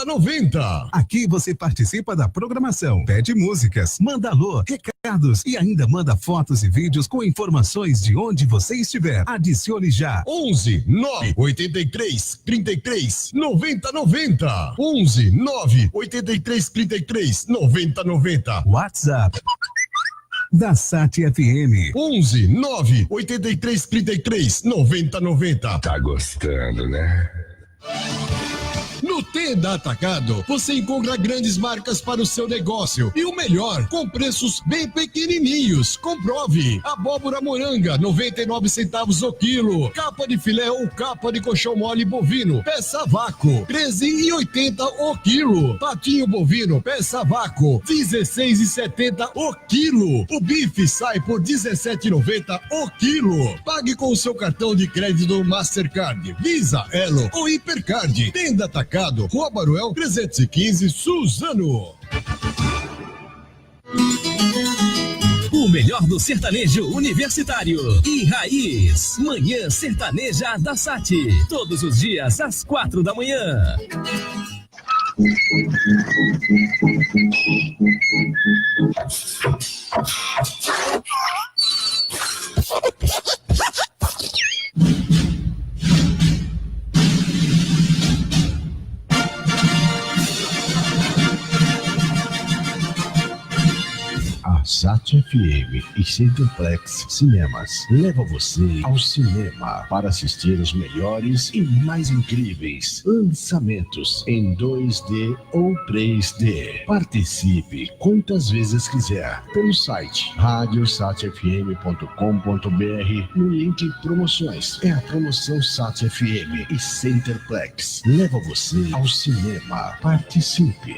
9090. Aqui você participa da programação, pede músicas, manda alô, recados e ainda manda fotos e vídeos com informações de onde você estiver. Adicione já 11 983 33 9090. 11 983 33 9090. WhatsApp da Sat FM 11 983 33 9090. Tá gostando, né? No Tenda Atacado, você encontra grandes marcas para o seu negócio e o melhor, com preços bem pequenininhos. Comprove. Abóbora moranga, 99 centavos o quilo. Capa de filé ou capa de colchão mole bovino, peça vácuo, 13,80 o quilo. Patinho bovino, peça vácuo, 16,70 o quilo. O bife sai por 17,90 o quilo. Pague com o seu cartão de crédito Mastercard, Visa, Elo ou Hipercard. Tenda Atacado, Rua Baruel 315, Suzano. O melhor do sertanejo universitário e raiz. Manhã Sertaneja da Sat. Todos os dias às 4 da manhã. A Sat FM e Centerplex Cinemas leva você ao cinema para assistir os melhores e mais incríveis lançamentos em 2D ou 3D. Participe quantas vezes quiser pelo site radiosatfm.com.br no link promoções. É a promoção Sat FM e Centerplex. Leva você ao cinema. Participe.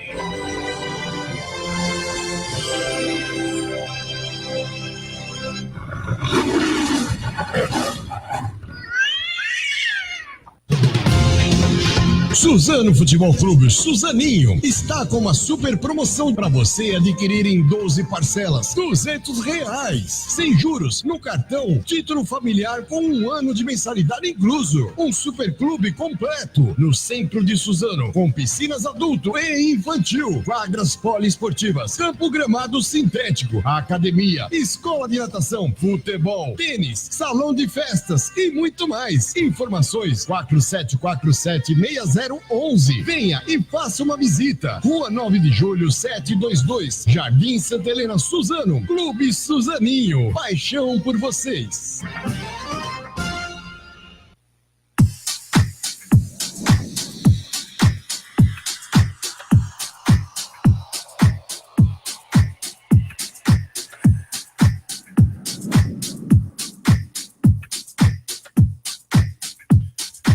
Suzano Futebol Clube Suzaninho está com uma super promoção para você adquirir em 12 parcelas, R$200, sem juros, no cartão, título familiar com 1 ano de mensalidade incluso. Um super clube completo no centro de Suzano, com piscinas adulto e infantil, quadras poliesportivas, campo gramado sintético, academia, escola de natação, futebol, tênis, salão de festas e muito mais. Informações 47476011. Venha e faça uma visita. Rua 9 de Julho 722, Jardim Santa Helena, Suzano. Clube Suzaninho. Paixão por vocês.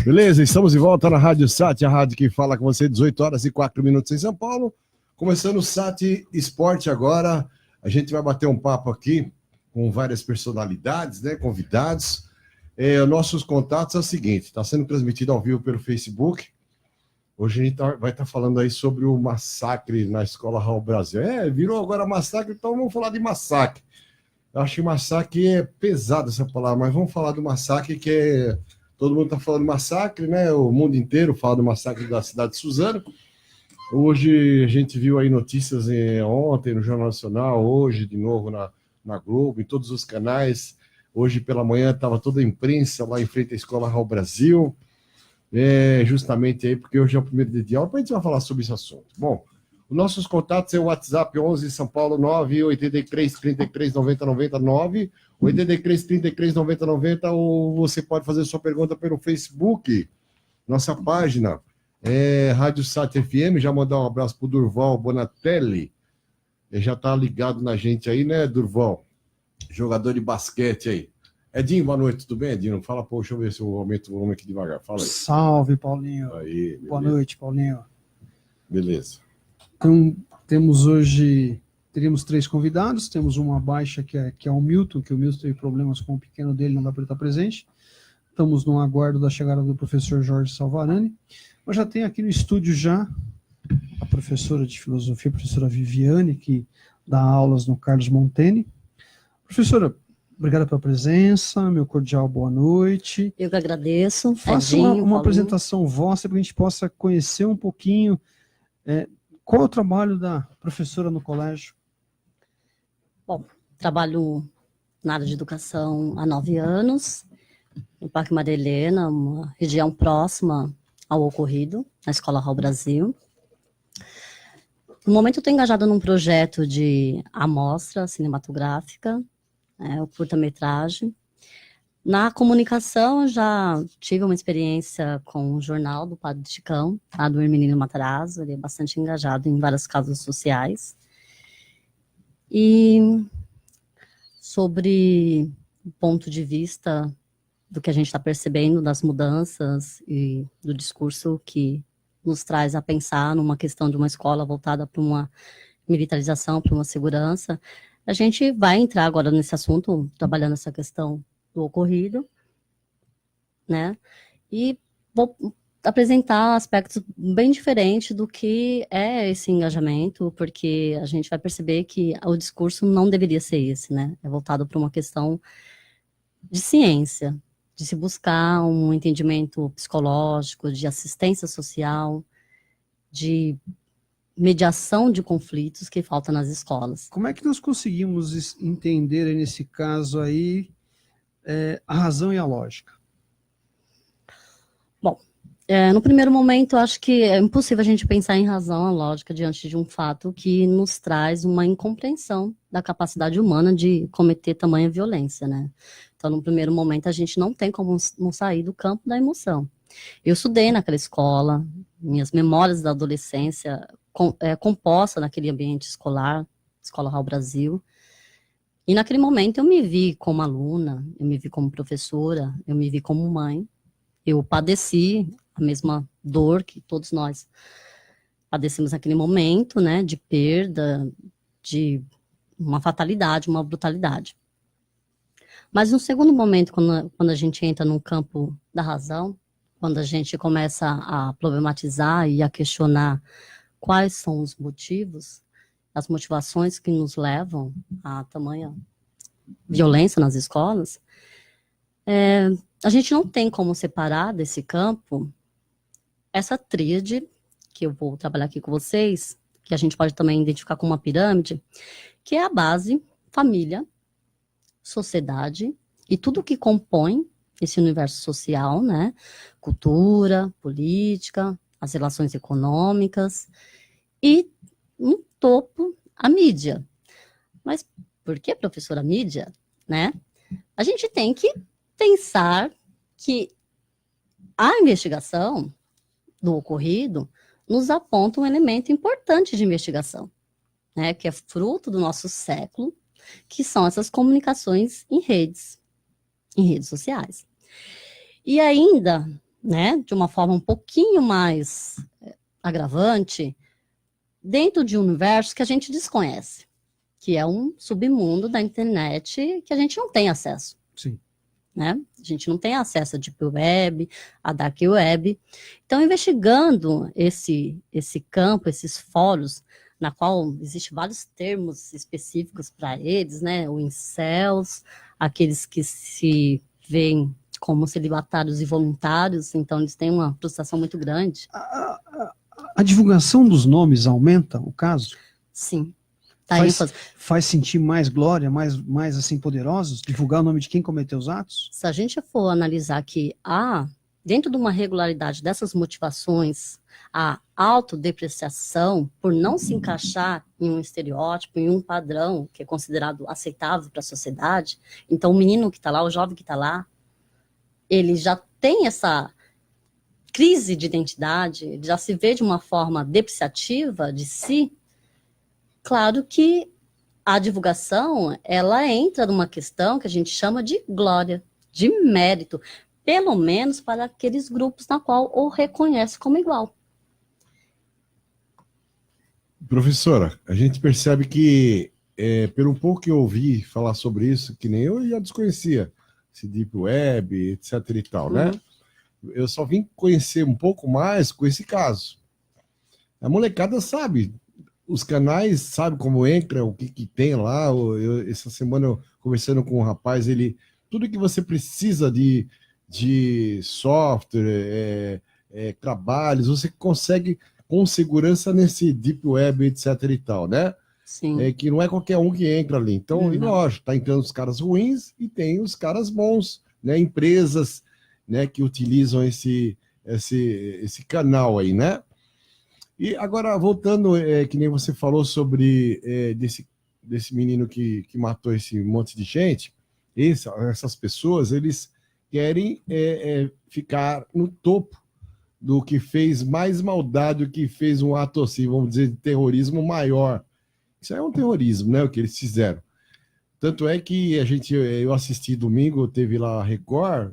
Beleza, estamos de volta na Rádio Sat, a rádio que fala com você 18 horas e 4 minutos em São Paulo. Começando o Sat Esporte agora, a gente vai bater um papo aqui com várias personalidades, né, convidados. Nossos contatos é o seguinte, está sendo transmitido ao vivo pelo Facebook. Hoje a gente vai estar falando aí sobre o massacre na Escola Raul Brasil. Virou agora massacre, então vamos falar de massacre. Eu acho que massacre é pesado essa palavra, mas vamos falar do massacre que é... Todo mundo está falando massacre, né? O mundo inteiro fala do massacre da cidade de Suzano. Hoje a gente viu aí notícias ontem no Jornal Nacional, hoje de novo na Globo, em todos os canais. Hoje pela manhã estava toda a imprensa lá em frente à Escola Raul Brasil. Justamente aí, porque hoje é o primeiro dia de aula, a gente vai falar sobre esse assunto. Bom, os nossos contatos é o WhatsApp 11 São Paulo 983 33 90 99, 83 33 90 90, ou você pode fazer sua pergunta pelo Facebook, nossa página Rádio Sat FM. Já mandar um abraço pro Durval Bonatelli, ele já tá ligado na gente aí, né, Durval? Jogador de basquete aí. Edinho, boa noite, tudo bem, Edinho? Fala, pô, deixa eu ver se eu aumento o volume aqui devagar, fala aí. Salve, Paulinho. Aí, boa noite, Paulinho. Beleza. Então, teríamos 3 convidados, temos uma baixa que é o Milton, que o Milton teve problemas com o pequeno dele, não dá para ele estar presente. Estamos no aguardo da chegada do professor Jorge Salvarani. Mas já tem aqui no estúdio já a professora de filosofia, a professora Viviane, que dá aulas no Carlos Monteni. Professora, obrigada pela presença, meu cordial boa noite. Eu que agradeço. Faça uma apresentação vossa para que a gente possa conhecer um pouquinho Qual é o trabalho da professora no colégio? Bom, trabalho na área de educação há 9 anos, no Parque Maria Helena, uma região próxima ao ocorrido, na Escola Raul Brasil. No momento eu estou engajada num projeto de amostra cinematográfica, o curta-metragem. Na comunicação, eu já tive uma experiência com o jornal do Padre Chicão, do Hermelino Matarazzo, ele é bastante engajado em várias causas sociais. E sobre o ponto de vista do que a gente está percebendo das mudanças e do discurso que nos traz a pensar numa questão de uma escola voltada para uma militarização, para uma segurança, a gente vai entrar agora nesse assunto, trabalhando essa questão do ocorrido, né? E vou apresentar aspectos bem diferentes do que é esse engajamento, porque a gente vai perceber que o discurso não deveria ser esse, né? É voltado para uma questão de ciência, de se buscar um entendimento psicológico, de assistência social, de mediação de conflitos que falta nas escolas. Como é que nós conseguimos entender, nesse caso aí, a razão e a lógica? Bom, no primeiro momento, eu acho que é impossível a gente pensar em razão e lógica diante de um fato que nos traz uma incompreensão da capacidade humana de cometer tamanha violência, né? Então, no primeiro momento, a gente não tem como não sair do campo da emoção. Eu estudei naquela escola, minhas memórias da adolescência composta naquele ambiente escolar, Escola Raul Brasil. E naquele momento eu me vi como aluna, eu me vi como professora, eu me vi como mãe. Eu padeci a mesma dor que todos nós padecemos naquele momento, né, de perda, de uma fatalidade, uma brutalidade. Mas no segundo momento, quando a gente entra no campo da razão, quando a gente começa a problematizar e a questionar quais são os motivos, as motivações que nos levam a tamanha violência nas escolas, a gente não tem como separar desse campo essa tríade, que eu vou trabalhar aqui com vocês, que a gente pode também identificar como uma pirâmide, que é a base, família, sociedade e tudo que compõe esse universo social, né? Cultura, política, as relações econômicas e, no topo, a mídia. Mas por que, professora, mídia? Né? A gente tem que pensar que a investigação do ocorrido nos aponta um elemento importante de investigação, né? Que é fruto do nosso século, que são essas comunicações em redes sociais. E ainda, né, de uma forma um pouquinho mais agravante, dentro de um universo que a gente desconhece, que é um submundo da internet que a gente não tem acesso. Sim. Né? A gente não tem acesso a Deep Web, a Dark Web. Então, investigando esse campo, esses fóruns, na qual existem vários termos específicos para eles, né? O incels, aqueles que se veem como celibatários e voluntários, então eles têm uma frustração muito grande. A divulgação dos nomes aumenta o caso? Sim. Faz sentir mais glória, mais assim, poderosos? Divulgar o nome de quem cometeu os atos? Se a gente for analisar que dentro de uma regularidade dessas motivações, a autodepreciação por não se encaixar em um estereótipo, em um padrão que é considerado aceitável para a sociedade, então o menino que está lá, o jovem que está lá, ele já tem essa crise de identidade, ele já se vê de uma forma depreciativa de si. Claro que a divulgação, ela entra numa questão que a gente chama de glória, de mérito, pelo menos para aqueles grupos na qual o reconhece como igual. Professora, a gente percebe que, pelo pouco que eu ouvi falar sobre isso, que nem eu já desconhecia, esse Deep Web, etc e tal, né? Eu só vim conhecer um pouco mais com esse caso. A molecada sabe, os canais sabem como entra, o que tem lá. Essa semana eu conversando com um rapaz, tudo que você precisa de software, trabalhos, você consegue com segurança nesse deep web, etc e tal, né? Sim. Que não é qualquer um que entra ali. Então, e lógico, tá entrando os caras ruins e tem os caras bons, né? Empresas, né, que utilizam esse canal aí, né? E agora, voltando, que nem você falou sobre desse menino que matou esse monte de gente, essas pessoas, eles querem ficar no topo do que fez mais maldade, do que fez um ato assim, vamos dizer, de terrorismo maior. Isso é um terrorismo, né, o que eles fizeram. Tanto é que eu assisti domingo, teve lá a Record,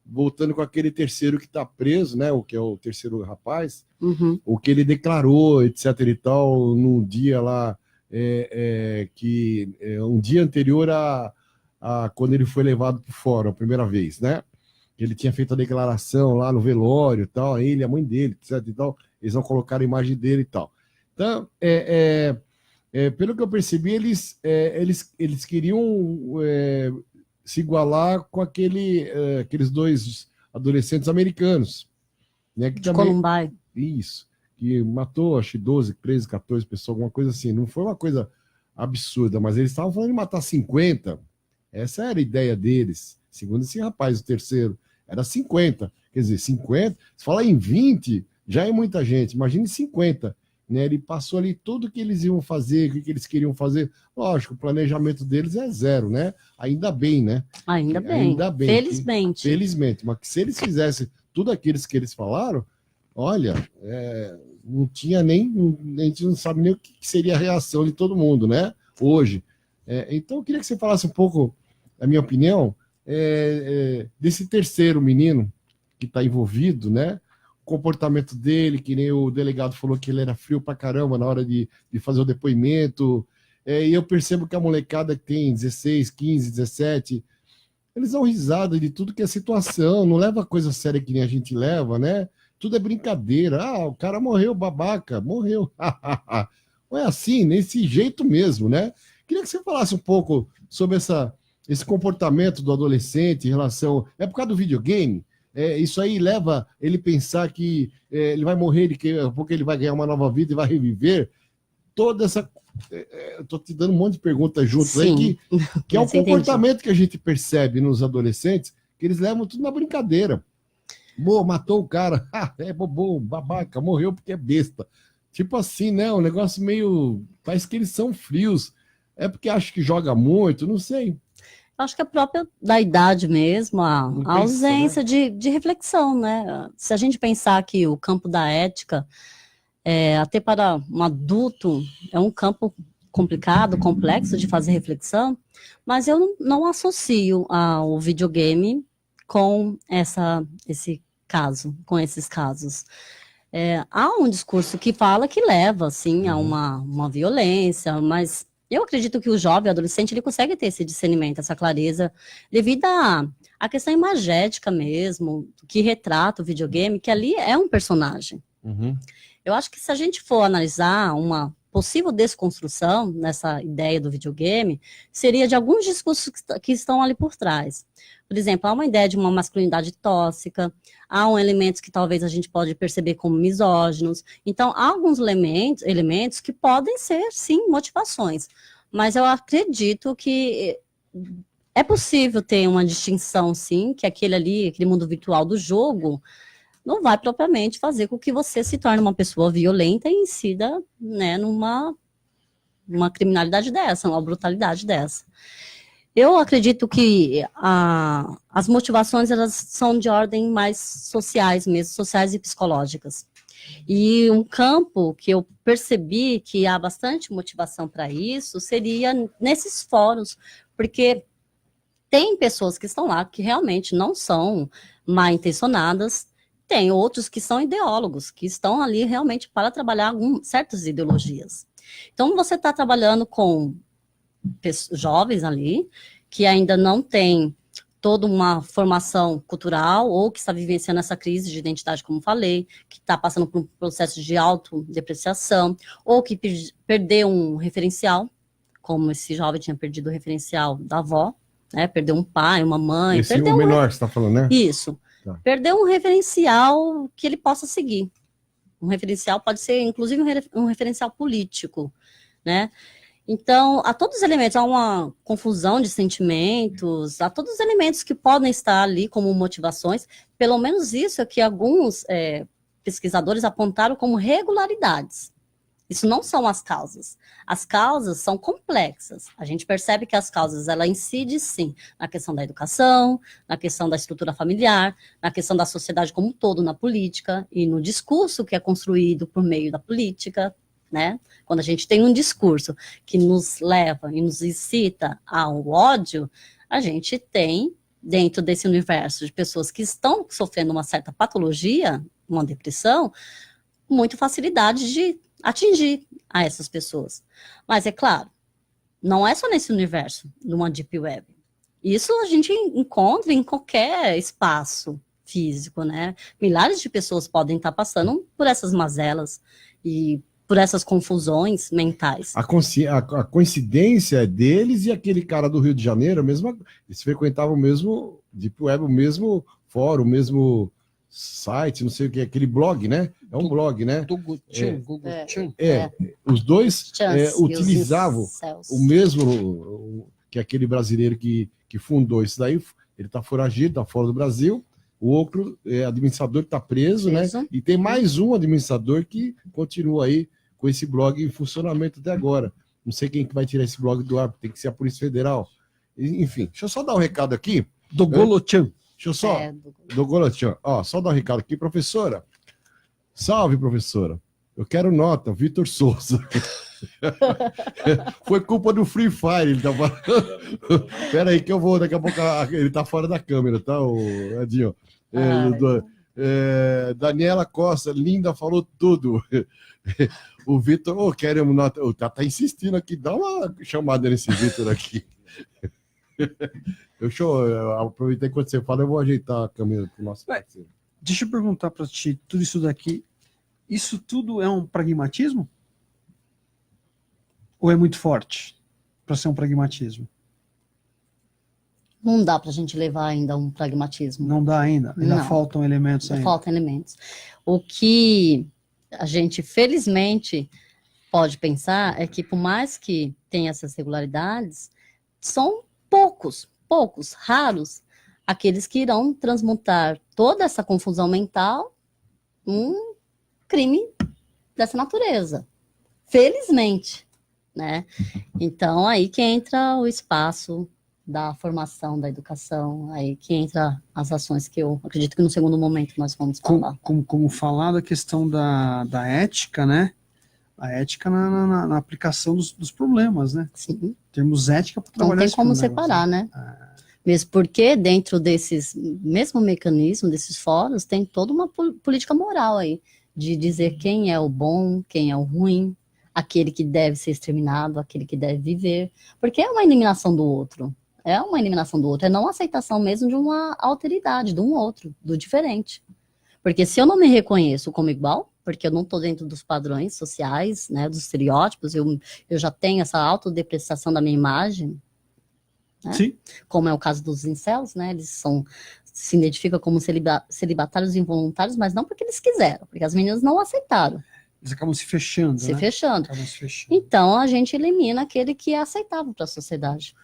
voltando com aquele terceiro que está preso, né, o que é o terceiro rapaz, o que ele declarou, etc e tal, no dia lá, um dia anterior a quando ele foi levado para o fórum a primeira vez, né? Ele tinha feito a declaração lá no velório e tal, ele, a mãe dele, etc e tal, eles não colocaram a imagem dele e tal. Então, pelo que eu percebi, eles queriam se igualar com aqueles dois adolescentes americanos, né? Que de Columbine. Isso, que matou, acho que 12, 13, 14 pessoas, alguma coisa assim. Não foi uma coisa absurda, mas eles estavam falando de matar 50. Essa era a ideia deles, segundo esse rapaz, o terceiro. Era 50. Quer dizer, 50, se falar em 20, já é muita gente. Imagine 50. Né? Ele passou ali tudo que eles iam fazer, o que eles queriam fazer. Lógico, o planejamento deles é zero, né? Ainda bem, né? Ainda bem. Felizmente. Felizmente. Mas se eles fizessem tudo aquilo que eles falaram, olha, não tinha nem... A gente não sabe nem o que seria a reação de todo mundo, né? Hoje. Então, eu queria que você falasse um pouco, a minha opinião, desse terceiro menino que está envolvido, né? O comportamento dele, que nem o delegado falou que ele era frio pra caramba na hora de fazer o depoimento. E eu percebo que a molecada que tem 16, 15, 17, eles dão risada de tudo que é situação, não leva coisa séria que nem a gente leva, né? Tudo é brincadeira. Ah, o cara morreu, babaca, morreu. Não é assim, nesse jeito mesmo, né? Queria que você falasse um pouco sobre esse comportamento do adolescente em relação... É por causa do videogame? Isso aí leva ele pensar que ele vai morrer, porque ele vai ganhar uma nova vida e vai reviver. Toda essa... Estou te dando um monte de perguntas juntos aí, que é um comportamento que a gente percebe nos adolescentes, que eles levam tudo na brincadeira. Matou o cara, bobão, babaca, morreu porque é besta. Tipo assim, né? Um negócio meio... Parece que eles são frios. É porque acho que joga muito, não sei. Acho que é própria da idade mesmo, a ausência, né? de reflexão, né? Se a gente pensar que o campo da ética, até para um adulto, é um campo complicado, complexo de fazer reflexão, mas eu não associo o videogame com esse caso, com esses casos. Há um discurso que fala que leva, sim, a uma violência, mas... Eu acredito que o jovem, o adolescente, ele consegue ter esse discernimento, essa clareza, devido à questão imagética mesmo, que retrata o videogame, que ali é um personagem. Eu acho que se a gente for analisar uma possível desconstrução nessa ideia do videogame, seria de alguns discursos que estão ali por trás. Por exemplo, há uma ideia de uma masculinidade tóxica, há elementos que talvez a gente pode perceber como misóginos. Então, há alguns elementos que podem ser, sim, motivações. Mas eu acredito que é possível ter uma distinção, sim, que aquele mundo virtual do jogo não vai propriamente fazer com que você se torne uma pessoa violenta e incida, né, numa criminalidade dessa, uma brutalidade dessa. Eu acredito que as motivações, elas são de ordem mais sociais mesmo, sociais e psicológicas. E um campo que eu percebi que há bastante motivação para isso seria nesses fóruns, porque tem pessoas que estão lá que realmente não são mal intencionadas, tem outros que são ideólogos, que estão ali realmente para trabalhar certas ideologias. Então, você está trabalhando com jovens ali, que ainda não têm toda uma formação cultural, ou que está vivenciando essa crise de identidade, como falei, que está passando por um processo de autodepreciação, ou que perdeu um referencial, como esse jovem tinha perdido o referencial da avó, né? Perdeu um pai, uma mãe. Esse é o menor que você está falando, né? Isso. Tá. Perdeu um referencial que ele possa seguir. Um referencial pode ser, inclusive, um referencial político, né? Então, há todos os elementos, há uma confusão de sentimentos, há todos os elementos que podem estar ali como motivações, pelo menos isso é que alguns pesquisadores apontaram como regularidades. Isso não são as causas. As causas são complexas. A gente percebe que as causas, ela incide, sim, na questão da educação, na questão da estrutura familiar, na questão da sociedade como um todo, na política e no discurso que é construído por meio da política, né? Quando a gente tem um discurso que nos leva e nos incita ao ódio, a gente tem, dentro desse universo de pessoas que estão sofrendo uma certa patologia, uma depressão, muita facilidade de atingir a essas pessoas. Mas, é claro, não é só nesse universo, numa Deep Web. Isso a gente encontra em qualquer espaço físico, né? Milhares de pessoas podem estar passando por essas mazelas e por essas confusões mentais. A coincidência é deles e aquele cara do Rio de Janeiro, eles frequentavam o mesmo Deep Web, o mesmo fórum, o mesmo site, não sei o que, aquele blog, né? É um blog, né? Google Chan. Os dois utilizavam Celso. o mesmo que aquele brasileiro que fundou isso daí, ele está foragido, está fora do Brasil, o outro administrador está preso, né? E tem mais um administrador que continua aí com esse blog em funcionamento até agora. Não sei quem que vai tirar esse blog do ar, tem que ser a Polícia Federal. Enfim, deixa eu só dar um recado aqui. Do Golochan. Deixa eu só, do Golochan. Ó, só dar um recado aqui, professora. Salve, professora. Eu quero nota, Vitor Souza. Foi culpa do Free Fire, ele tava... Pera aí que eu vou, daqui a pouco ele tá fora da câmera, tá, o Edinho? Daniela Costa, linda, falou tudo. O Vitor, queremos nota, tá insistindo aqui, dá uma chamada nesse Vitor aqui. Eu aproveitei quando você fala, eu vou ajeitar a câmera pro nosso parceiro. Deixa eu perguntar para ti, tudo isso daqui, isso tudo é um pragmatismo? Ou é muito forte para ser um pragmatismo? Não dá para a gente levar ainda um pragmatismo. Não dá ainda? Ainda Não. faltam elementos ainda? Faltam elementos. O que a gente, felizmente, pode pensar é que, por mais que tenha essas regularidades, são poucos, raros, aqueles que irão transmutar toda essa confusão mental um crime dessa natureza. Felizmente, né? Então, aí que entra o espaço da formação, da educação, aí que entra as ações que eu acredito que no segundo momento nós vamos falar. Como falar da questão da ética, né? A ética na aplicação dos problemas, né? Sim. Temos ética para trabalhar. Não tem como separar, né? Mesmo porque dentro desses mesmo mecanismo, desses fóruns, tem toda uma política moral aí, de dizer quem é o bom, quem é o ruim, aquele que deve ser exterminado, aquele que deve viver, porque é uma eliminação do outro. É uma eliminação do outro, é não aceitação mesmo de uma alteridade, de um outro, do diferente. Porque se eu não me reconheço como igual, porque eu não estou dentro dos padrões sociais, né, dos estereótipos, eu já tenho essa autodepreciação da minha imagem, né? Sim. Como é o caso dos incels, né, eles se identificam como celibatários involuntários, mas não porque eles quiseram, porque as meninas não aceitaram. Eles acabam se fechando, né? Fechando. Acabam se fechando. Então, a gente elimina aquele que é aceitável para a sociedade.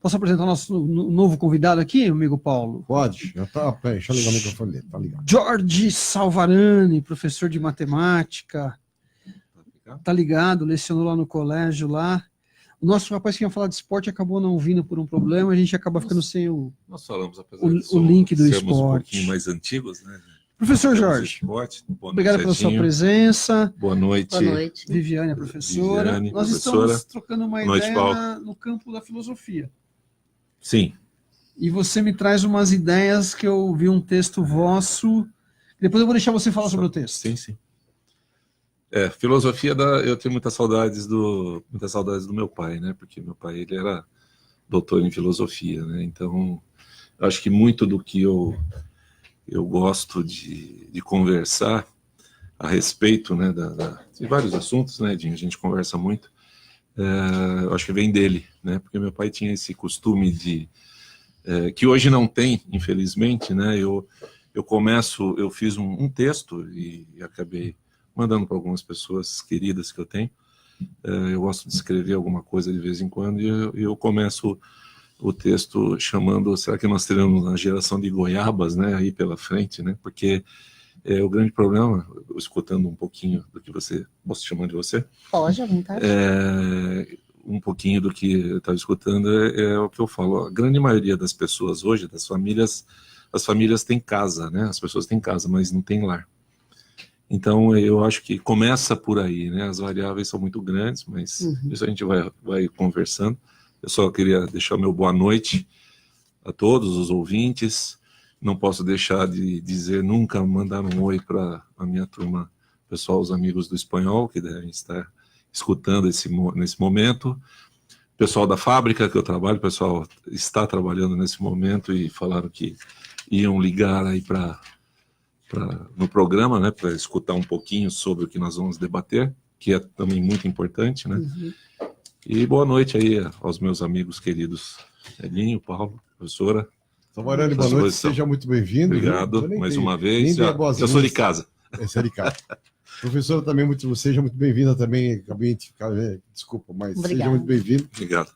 Posso apresentar o nosso novo convidado aqui, amigo Paulo? Pode, peraí, deixa eu ligar o microfone dele, tá ligado. Jorge Salvarani, professor de matemática. Tá ligado, lecionou lá no colégio lá. O nosso rapaz que ia falar de esporte acabou não vindo por um problema, a gente acaba ficando sem Nós falamos, apesar de o link do sermos esporte. um pouquinho mais antigos, né? Professor Jorge, Esporte. obrigado pela sua presença. Boa noite. Boa noite. Viviane, a professora. Viviane, Nós professora. estamos trocando uma Boa noite, ideia Paulo. no campo da filosofia. Sim. E você me traz umas ideias que eu vi um texto vosso. Depois eu vou deixar você falar sobre o texto. Sim. Filosofia, eu tenho muitas saudades do meu pai, né? Porque meu pai, ele era doutor em filosofia, né? Então, eu acho que muito do que eu gosto de conversar a respeito, né, de vários assuntos, né, Edinho? A gente conversa muito. Eu acho que vem dele, né? Porque meu pai tinha esse costume que hoje não tem, infelizmente, né? Eu fiz um texto e acabei mandando para algumas pessoas queridas que eu tenho. Eu gosto de escrever alguma coisa de vez em quando e eu começo o texto chamando, será que nós teremos uma geração de goiabas, né, aí pela frente, né, porque o grande problema, escutando um pouquinho do que você, posso chamar de você? Pode, à vontade. Um pouquinho do que eu estava escutando é o que eu falo. A grande maioria das pessoas hoje, das famílias, as famílias têm casa, né? As pessoas têm casa, mas não têm lar. Então, eu acho que começa por aí, né? As variáveis são muito grandes, mas isso a gente vai conversando. Eu só queria deixar meu boa noite a todos os ouvintes. Não posso deixar de dizer nunca, mandar um oi para a minha turma, pessoal, os amigos do espanhol, que devem estar escutando nesse momento. Pessoal da fábrica que eu trabalho, o pessoal está trabalhando nesse momento e falaram que iam ligar aí no programa, né, para escutar um pouquinho sobre o que nós vamos debater, que é também muito importante, né? E boa noite aí aos meus amigos queridos, Elinho, Paulo, professora. Salvarani, boa noite, seja muito bem-vindo. Obrigado, mais uma vez. Eu sou de casa. Você é de casa. Professora, também seja muito bem-vinda também. Acabei de ficar, desculpa, mas Obrigada. Seja muito bem-vindo. Obrigado.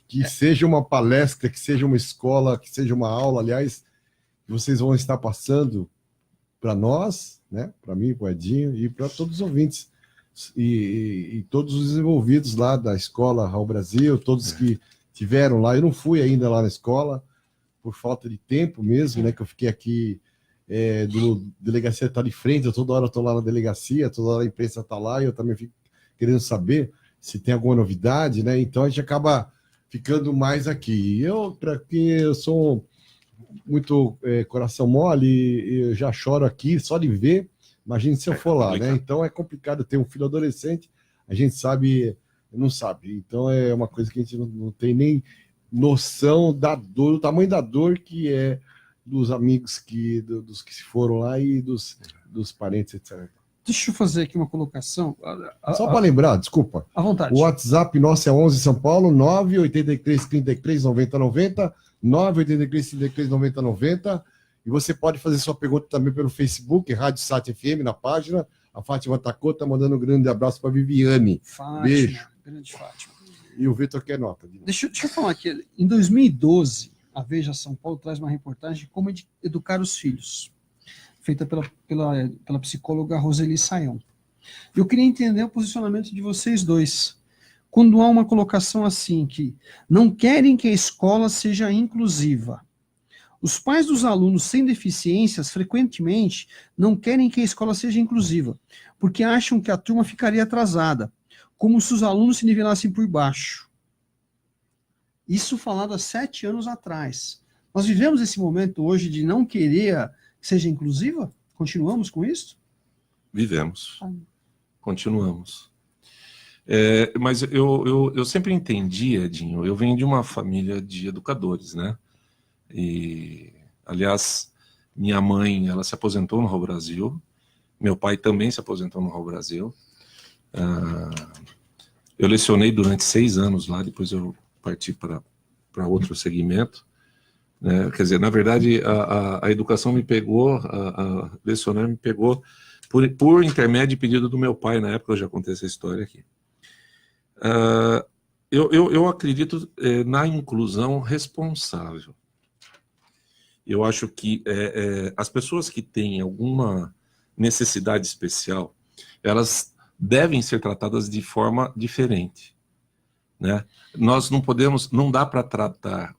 Que seja uma palestra, que seja uma escola, que seja uma aula, aliás, que vocês vão estar passando para nós, né? Para mim, para o Edinho e para todos os ouvintes e todos os envolvidos lá da escola Raul Brasil, todos que tiveram lá. Eu não fui ainda lá na escola por falta de tempo mesmo, né? Que eu fiquei aqui do delegacia está de frente, eu toda hora estou lá na delegacia, toda hora a imprensa está lá e eu também fico querendo saber se tem alguma novidade, né? Então a gente acaba ficando mais aqui. Eu sou muito coração mole e eu já choro aqui só de ver. Imagine se eu for lá, né? Então é complicado ter um filho adolescente, a gente não sabe. Então é uma coisa que a gente não tem nem noção da dor, do tamanho da dor que é dos amigos dos que se foram lá e dos parentes, etc. Deixa eu fazer aqui uma colocação. Só para lembrar, desculpa. À vontade. O WhatsApp nosso é 11 São Paulo, 983 33 90 90, 983 33 90 90. E você pode fazer sua pergunta também pelo Facebook, Rádio Sat FM, na página. A Fátima Tacô está mandando um grande abraço para a Viviane. Fátima, beijo. Grande Fátima. E o Vitor quer nota. Deixa eu falar aqui. Em 2012, a Veja São Paulo traz uma reportagem de como educar os filhos, feita pela psicóloga Roseli Saião. Eu queria entender o posicionamento de vocês dois. Quando há uma colocação assim, que não querem que a escola seja inclusiva. Os pais dos alunos sem deficiências, frequentemente, não querem que a escola seja inclusiva, porque acham que a turma ficaria atrasada, como se os alunos se nivelassem por baixo. Isso falado há 7 anos atrás. Nós vivemos esse momento hoje de não querer que seja inclusiva? Continuamos com isso? Vivemos. Continuamos. Mas eu sempre entendi, Edinho, eu venho de uma família de educadores, né? E, aliás, minha mãe, ela se aposentou no Raul Brasil, meu pai também se aposentou no Raul Brasil. Eu lecionei durante 6 anos lá, depois eu parti para outro segmento. Né? Quer dizer, na verdade, a educação me pegou, a lecionar me pegou por intermédio e pedido do meu pai, na época eu já contei essa história aqui. Eu acredito na inclusão responsável. Eu acho que as pessoas que têm alguma necessidade especial, elas devem ser tratadas de forma diferente, né? Nós não dá para tratar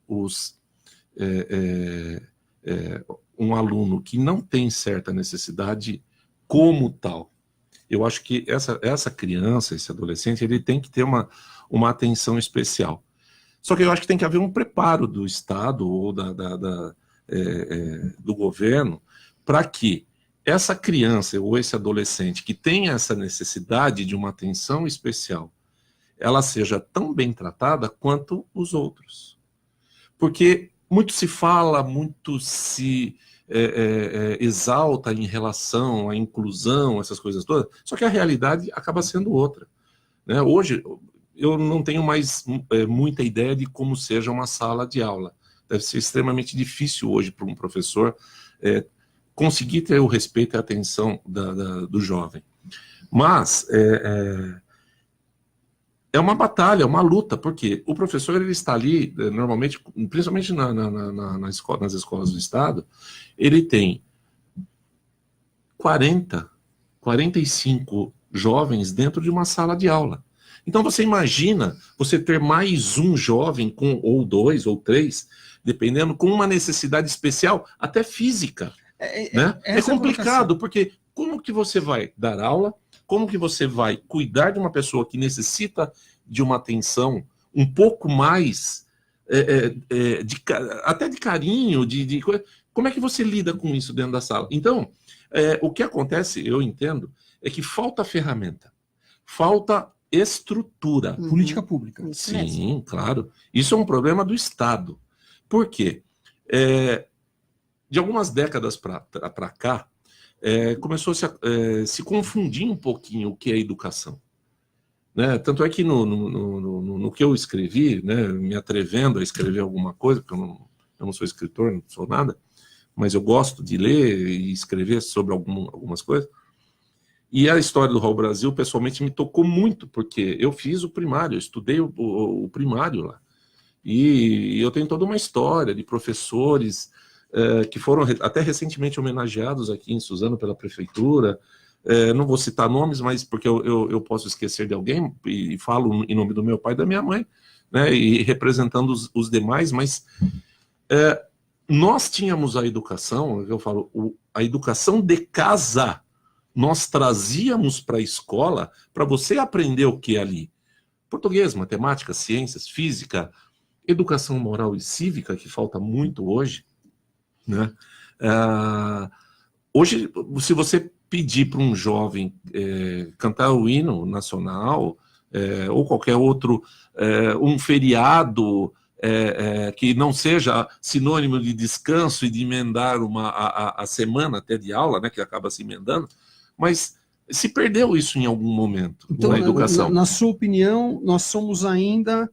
um aluno que não tem certa necessidade como tal. Eu acho que essa criança, esse adolescente, ele tem que ter uma atenção especial. Só que eu acho que tem que haver um preparo do Estado ou do governo para que essa criança ou esse adolescente que tem essa necessidade de uma atenção especial, ela seja tão bem tratada quanto os outros. Porque muito se fala, muito se exalta em relação à inclusão, essas coisas todas, só que a realidade acaba sendo outra. Né? Hoje, eu não tenho mais muita ideia de como seja uma sala de aula. Deve ser extremamente difícil hoje para um professor conseguir ter o respeito e a atenção do jovem. Mas é uma batalha, é uma luta, porque o professor ele está ali, normalmente, principalmente nas escolas do Estado, ele tem 40, 45 jovens dentro de uma sala de aula. Então você imagina você ter mais um jovem, ou 2 ou 3, dependendo, com uma necessidade especial, até física. Né? É complicado, porque como que você vai dar aula, como que você vai cuidar de uma pessoa que necessita de uma atenção um pouco mais, até de carinho, como é que você lida com isso dentro da sala? Então, o que acontece, eu entendo, é que falta ferramenta, falta estrutura. Política pública. Sim, claro. Isso é um problema do Estado. Por quê? De algumas décadas para cá, começou a se confundir um pouquinho o que é educação. Né? Tanto é que no que eu escrevi, né, me atrevendo a escrever alguma coisa, porque eu não sou escritor, não sou nada, mas eu gosto de ler e escrever sobre algumas coisas. E a história do Raul Brasil, pessoalmente, me tocou muito, porque eu fiz o primário, eu estudei o primário lá. E eu tenho toda uma história de professores que foram até recentemente homenageados aqui em Suzano pela prefeitura. Não vou citar nomes, mas porque eu posso esquecer de alguém, e falo em nome do meu pai e da minha mãe, né, e representando os demais, mas nós tínhamos a educação, eu falo, a educação de casa, nós trazíamos para a escola para você aprender o que é ali. Português, matemática, ciências, física, educação moral e cívica, que falta muito hoje, né? Hoje, se você pedir para um jovem cantar o hino nacional, ou qualquer outro, um feriado que não seja sinônimo de descanso e de emendar a semana até de aula, né, que acaba se emendando, mas se perdeu isso em algum momento, então, na educação. Na sua opinião, nós somos ainda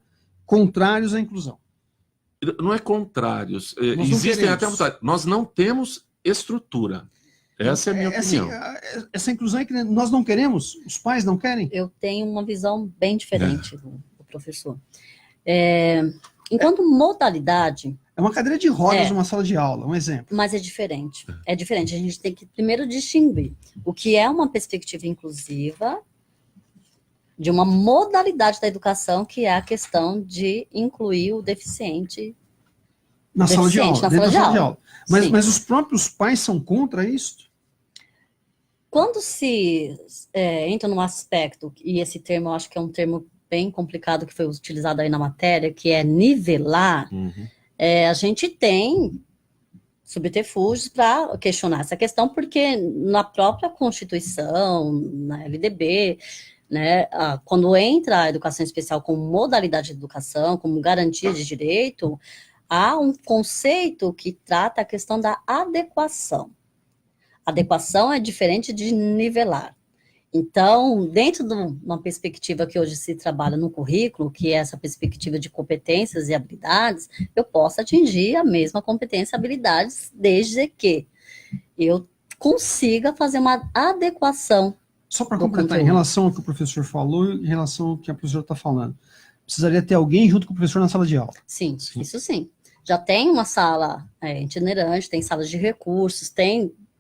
contrários à inclusão? Não é contrários. Existem até... Nós não temos estrutura. Essa é a minha opinião. Essa inclusão é que nós não queremos? Os pais não querem? Eu tenho uma visão bem diferente do professor. Enquanto modalidade... É uma cadeira de rodas numa sala de aula, um exemplo. Mas é diferente. É diferente. A gente tem que primeiro distinguir o que é uma perspectiva inclusiva de uma modalidade da educação, que é a questão de incluir o deficiente na sala de aula. Mas os próprios pais são contra isso? Quando se entra num aspecto, e esse termo eu acho que é um termo bem complicado que foi utilizado aí na matéria, que é nivelar, a gente tem subterfúgios para questionar essa questão, porque na própria Constituição, na LDB, né, quando entra a educação especial como modalidade de educação, como garantia de direito, há um conceito que trata a questão da adequação. Adequação é diferente de nivelar. Então, dentro de uma perspectiva que hoje se trabalha no currículo, que é essa perspectiva de competências e habilidades, eu posso atingir a mesma competência e habilidades, desde que eu consiga fazer uma adequação. Só para completar, em relação ao que o professor falou, em relação ao que a professora está falando, precisaria ter alguém junto com o professor na sala de aula? Sim, isso sim. Já tem uma sala itinerante, tem salas de recursos,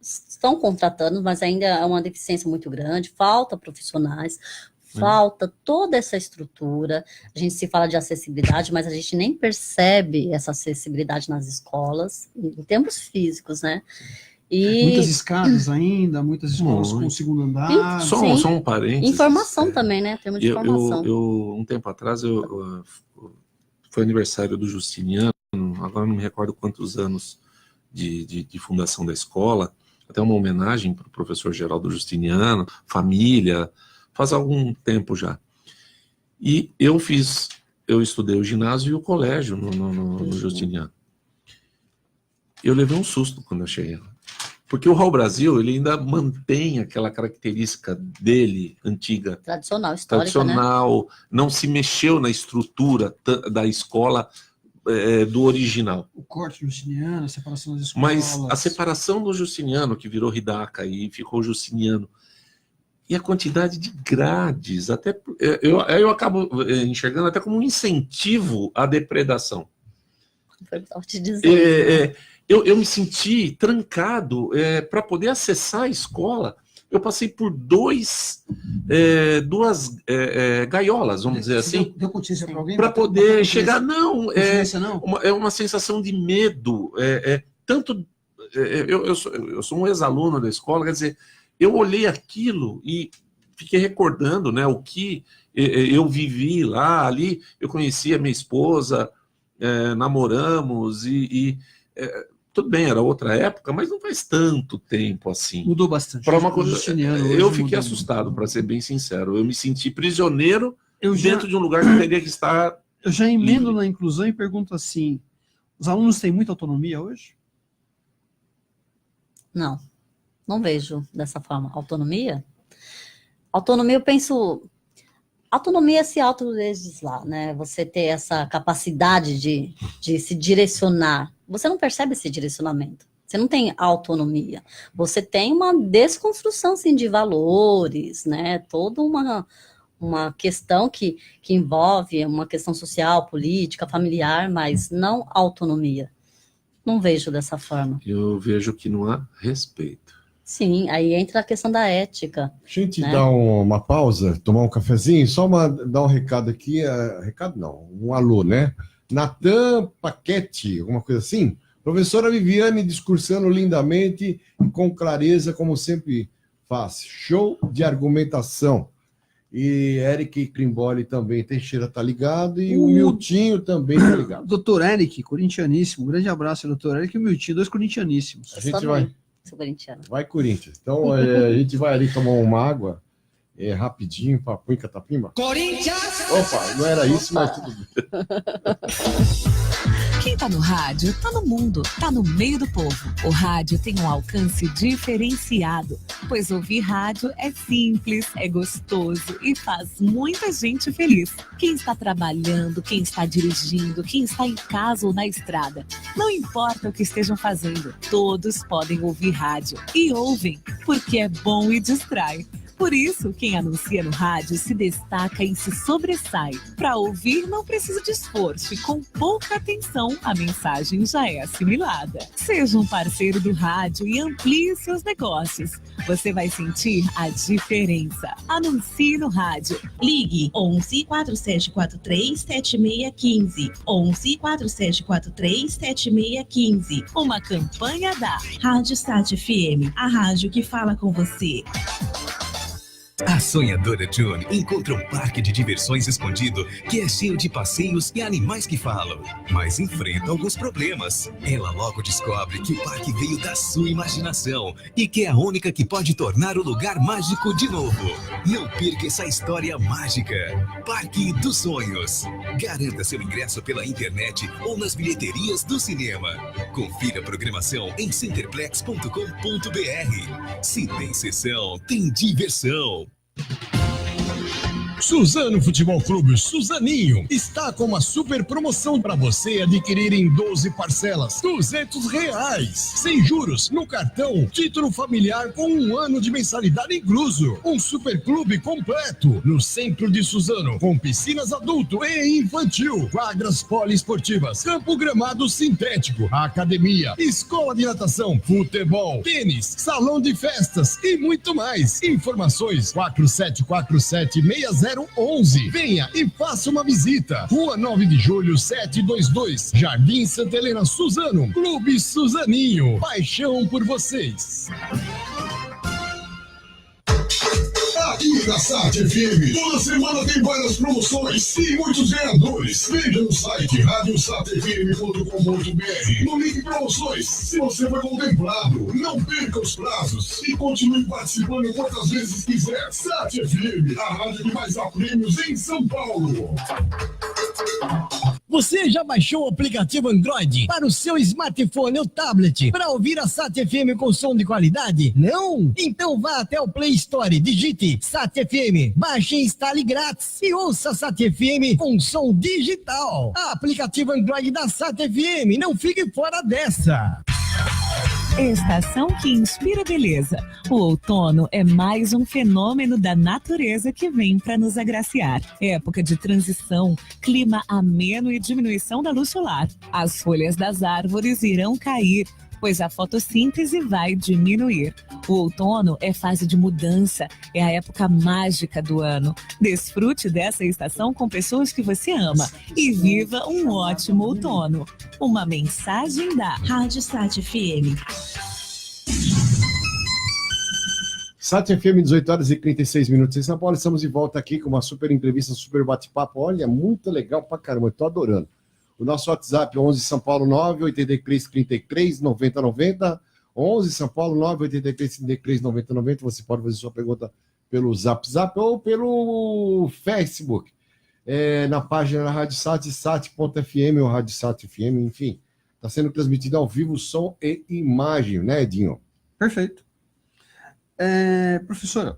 estão contratando, mas ainda é uma deficiência muito grande, falta profissionais, falta toda essa estrutura. A gente se fala de acessibilidade, mas a gente nem percebe essa acessibilidade nas escolas, em termos físicos, né? Muitas escadas ainda, muitas escolas com segundo andar. Só um parênteses. Informação também, né? Termo de informação. Um tempo atrás, foi aniversário do Justiniano, agora não me recordo quantos anos de fundação da escola, até uma homenagem para o professor Geraldo Justiniano, família, faz algum tempo já. E eu estudei o ginásio e o colégio no Justiniano. Eu levei um susto quando eu cheguei lá. Porque o Raul Brasil, ele ainda mantém aquela característica dele, antiga. Tradicional, histórica, tradicional, né? Não se mexeu na estrutura da escola do original. O corte justiniano, a separação das escolas. Mas a separação do Justiniano, que virou Ridaca e ficou Justiniano, E a quantidade de grades, até eu acabo enxergando até como um incentivo à depredação. Foi o que eu te dizer. Eu me senti trancado para poder acessar a escola. Eu passei por duas gaiolas, vamos dizer assim, Deu consciência para alguém? para poder chegar. Não, Não? é uma sensação de medo. Tanto eu sou um ex-aluno da escola, quer dizer, eu olhei aquilo e fiquei recordando, né, o que eu vivi lá. Ali eu conheci a minha esposa, namoramos tudo bem, era outra época, mas não faz tanto tempo assim. Mudou bastante. Para uma coisa, eu fiquei assustado, para ser bem sincero. Eu me senti prisioneiro dentro de um lugar que eu teria que estar. Eu já emendo livre. na inclusão e pergunto assim: os alunos têm muita autonomia hoje? Não vejo dessa forma. Autonomia? Autonomia, eu penso... Autonomia é se autolegislar, né? Você ter essa capacidade de se direcionar. Você não percebe esse direcionamento. Você não tem autonomia. Você tem uma desconstrução, assim, de valores, né? Toda uma questão que envolve uma questão social, política, familiar, mas não autonomia. Não vejo dessa forma. Eu vejo que não há respeito. Sim, aí entra a questão da ética. A gente né? dá uma pausa, tomar um cafezinho, só dar um recado aqui, recado não, um alô, né? Natan Paquete, alguma coisa assim? Professora Viviane discursando lindamente e com clareza, como sempre faz. Show de argumentação. E Eric Crimboli também, Teixeira tá ligado, e o Miltinho também tá ligado. Doutor Eric, corintianíssimo. Um grande abraço, doutor Eric e o Miltinho, dois corintianíssimos. A gente vai... Sou corintiana. Vai, Corinthians. Então, a gente vai ali tomar uma água, rapidinho, papum, catapimba. Corinthians! Opa, não era isso, mas tudo bem. Quem tá no rádio, tá no mundo, tá no meio do povo. O rádio tem um alcance diferenciado, pois ouvir rádio é simples, é gostoso e faz muita gente feliz. Quem está trabalhando, quem está dirigindo, quem está em casa ou na estrada, não importa o que estejam fazendo, todos podem ouvir rádio. E ouvem, porque é bom e distrai. Por isso, quem anuncia no rádio se destaca e se sobressai. Para ouvir, não precisa de esforço e com pouca atenção, a mensagem já é assimilada. Seja um parceiro do rádio e amplie seus negócios. Você vai sentir a diferença. Anuncie no rádio. Ligue 11 4743 7615. 11 4743 7615. Uma campanha da Rádio Sat FM, a rádio que fala com você. A sonhadora June encontra um parque de diversões escondido que é cheio de passeios e animais que falam, mas enfrenta alguns problemas. Ela logo descobre que o parque veio da sua imaginação e que é a única que pode tornar o lugar mágico de novo. Não perca essa história mágica. Parque dos Sonhos. Garanta seu ingresso pela internet ou nas bilheterias do cinema. Confira a programação em centerplex.com.br. Se tem sessão, tem diversão. Suzano Futebol Clube Suzaninho está com uma super promoção para você adquirir em 12 parcelas, R$200, sem juros, no cartão, título familiar com 1 ano de mensalidade incluso, um super clube completo no centro de Suzano, com piscinas adulto e infantil, quadras poliesportivas, campo gramado sintético, academia, escola de natação, futebol, tênis, salão de festas e muito mais. Informações 47476011. Venha e faça uma visita. Rua 9 de Julho, 722, Jardim Santa Helena, Suzano. Clube Suzaninho. Paixão por vocês. Aqui na Sat FM, toda semana tem várias promoções e muitos ganhadores. Veja no site radiosatfm.com.br. No link promoções, se você foi contemplado, não perca os prazos e continue participando quantas vezes quiser. Sat FM, a rádio que mais dá prêmios em São Paulo. Você já baixou o aplicativo Android para o seu smartphone ou tablet para ouvir a Sat FM com som de qualidade? Não? Então vá até o Play Store, digite Sat FM, baixe e instale grátis e ouça a Sat FM com som digital. Aplicativo Android da Sat FM, não fique fora dessa. Estação que inspira beleza. O outono é mais um fenômeno da natureza que vem para nos agraciar. Época de transição, clima ameno e diminuição da luz solar. As folhas das árvores irão cair, pois a fotossíntese vai diminuir. O outono é fase de mudança, é a época mágica do ano. Desfrute dessa estação com pessoas que você ama e viva um ótimo outono. Uma mensagem da Rádio Sat FM. Sat FM, 18 horas e 36 minutos em São Paulo. Estamos de volta aqui com uma super entrevista, um super bate-papo. Olha, muito legal pra caramba, eu tô adorando. O nosso WhatsApp é 11 São Paulo 983 33 90 90. 11 São Paulo 983 33 90 90. Você pode fazer sua pergunta pelo Zap ou pelo Facebook. Na página da Rádio Sat, sat.fm ou Rádio Sat FM, enfim. Está sendo transmitido ao vivo, som e imagem, né, Edinho? Perfeito. Professora.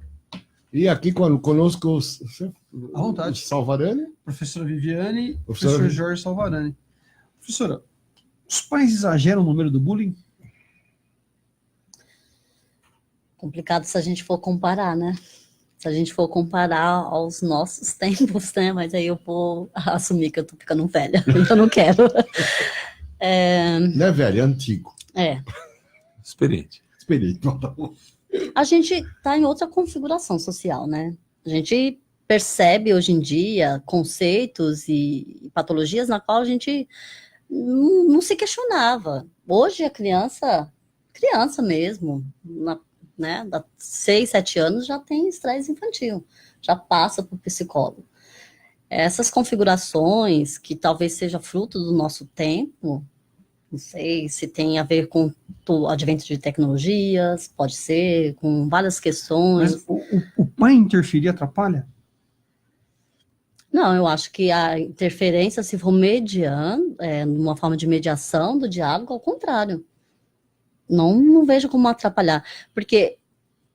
E aqui conosco à vontade. O Salvarani. Professora Viviane, professor Jorge Salvarani. Professora, os pais exageram no número do bullying? Complicado se a gente for comparar, né? Se a gente for comparar aos nossos tempos, né? Mas aí eu vou assumir que eu tô ficando velha, então eu não quero. Não é velho, é antigo. Experiente. A gente está em outra configuração social, né? A gente percebe hoje em dia conceitos e patologias na qual a gente não se questionava. Hoje a criança mesmo, né, da 6, 7 anos já tem estresse infantil, já passa por psicólogo. Essas configurações, que talvez seja fruto do nosso tempo, não sei se tem a ver com o advento de tecnologias, pode ser, com várias questões. Mas o pai interferir atrapalha? Não, eu acho que a interferência, se for mediando, numa forma de mediação do diálogo, ao contrário. Não vejo como atrapalhar, porque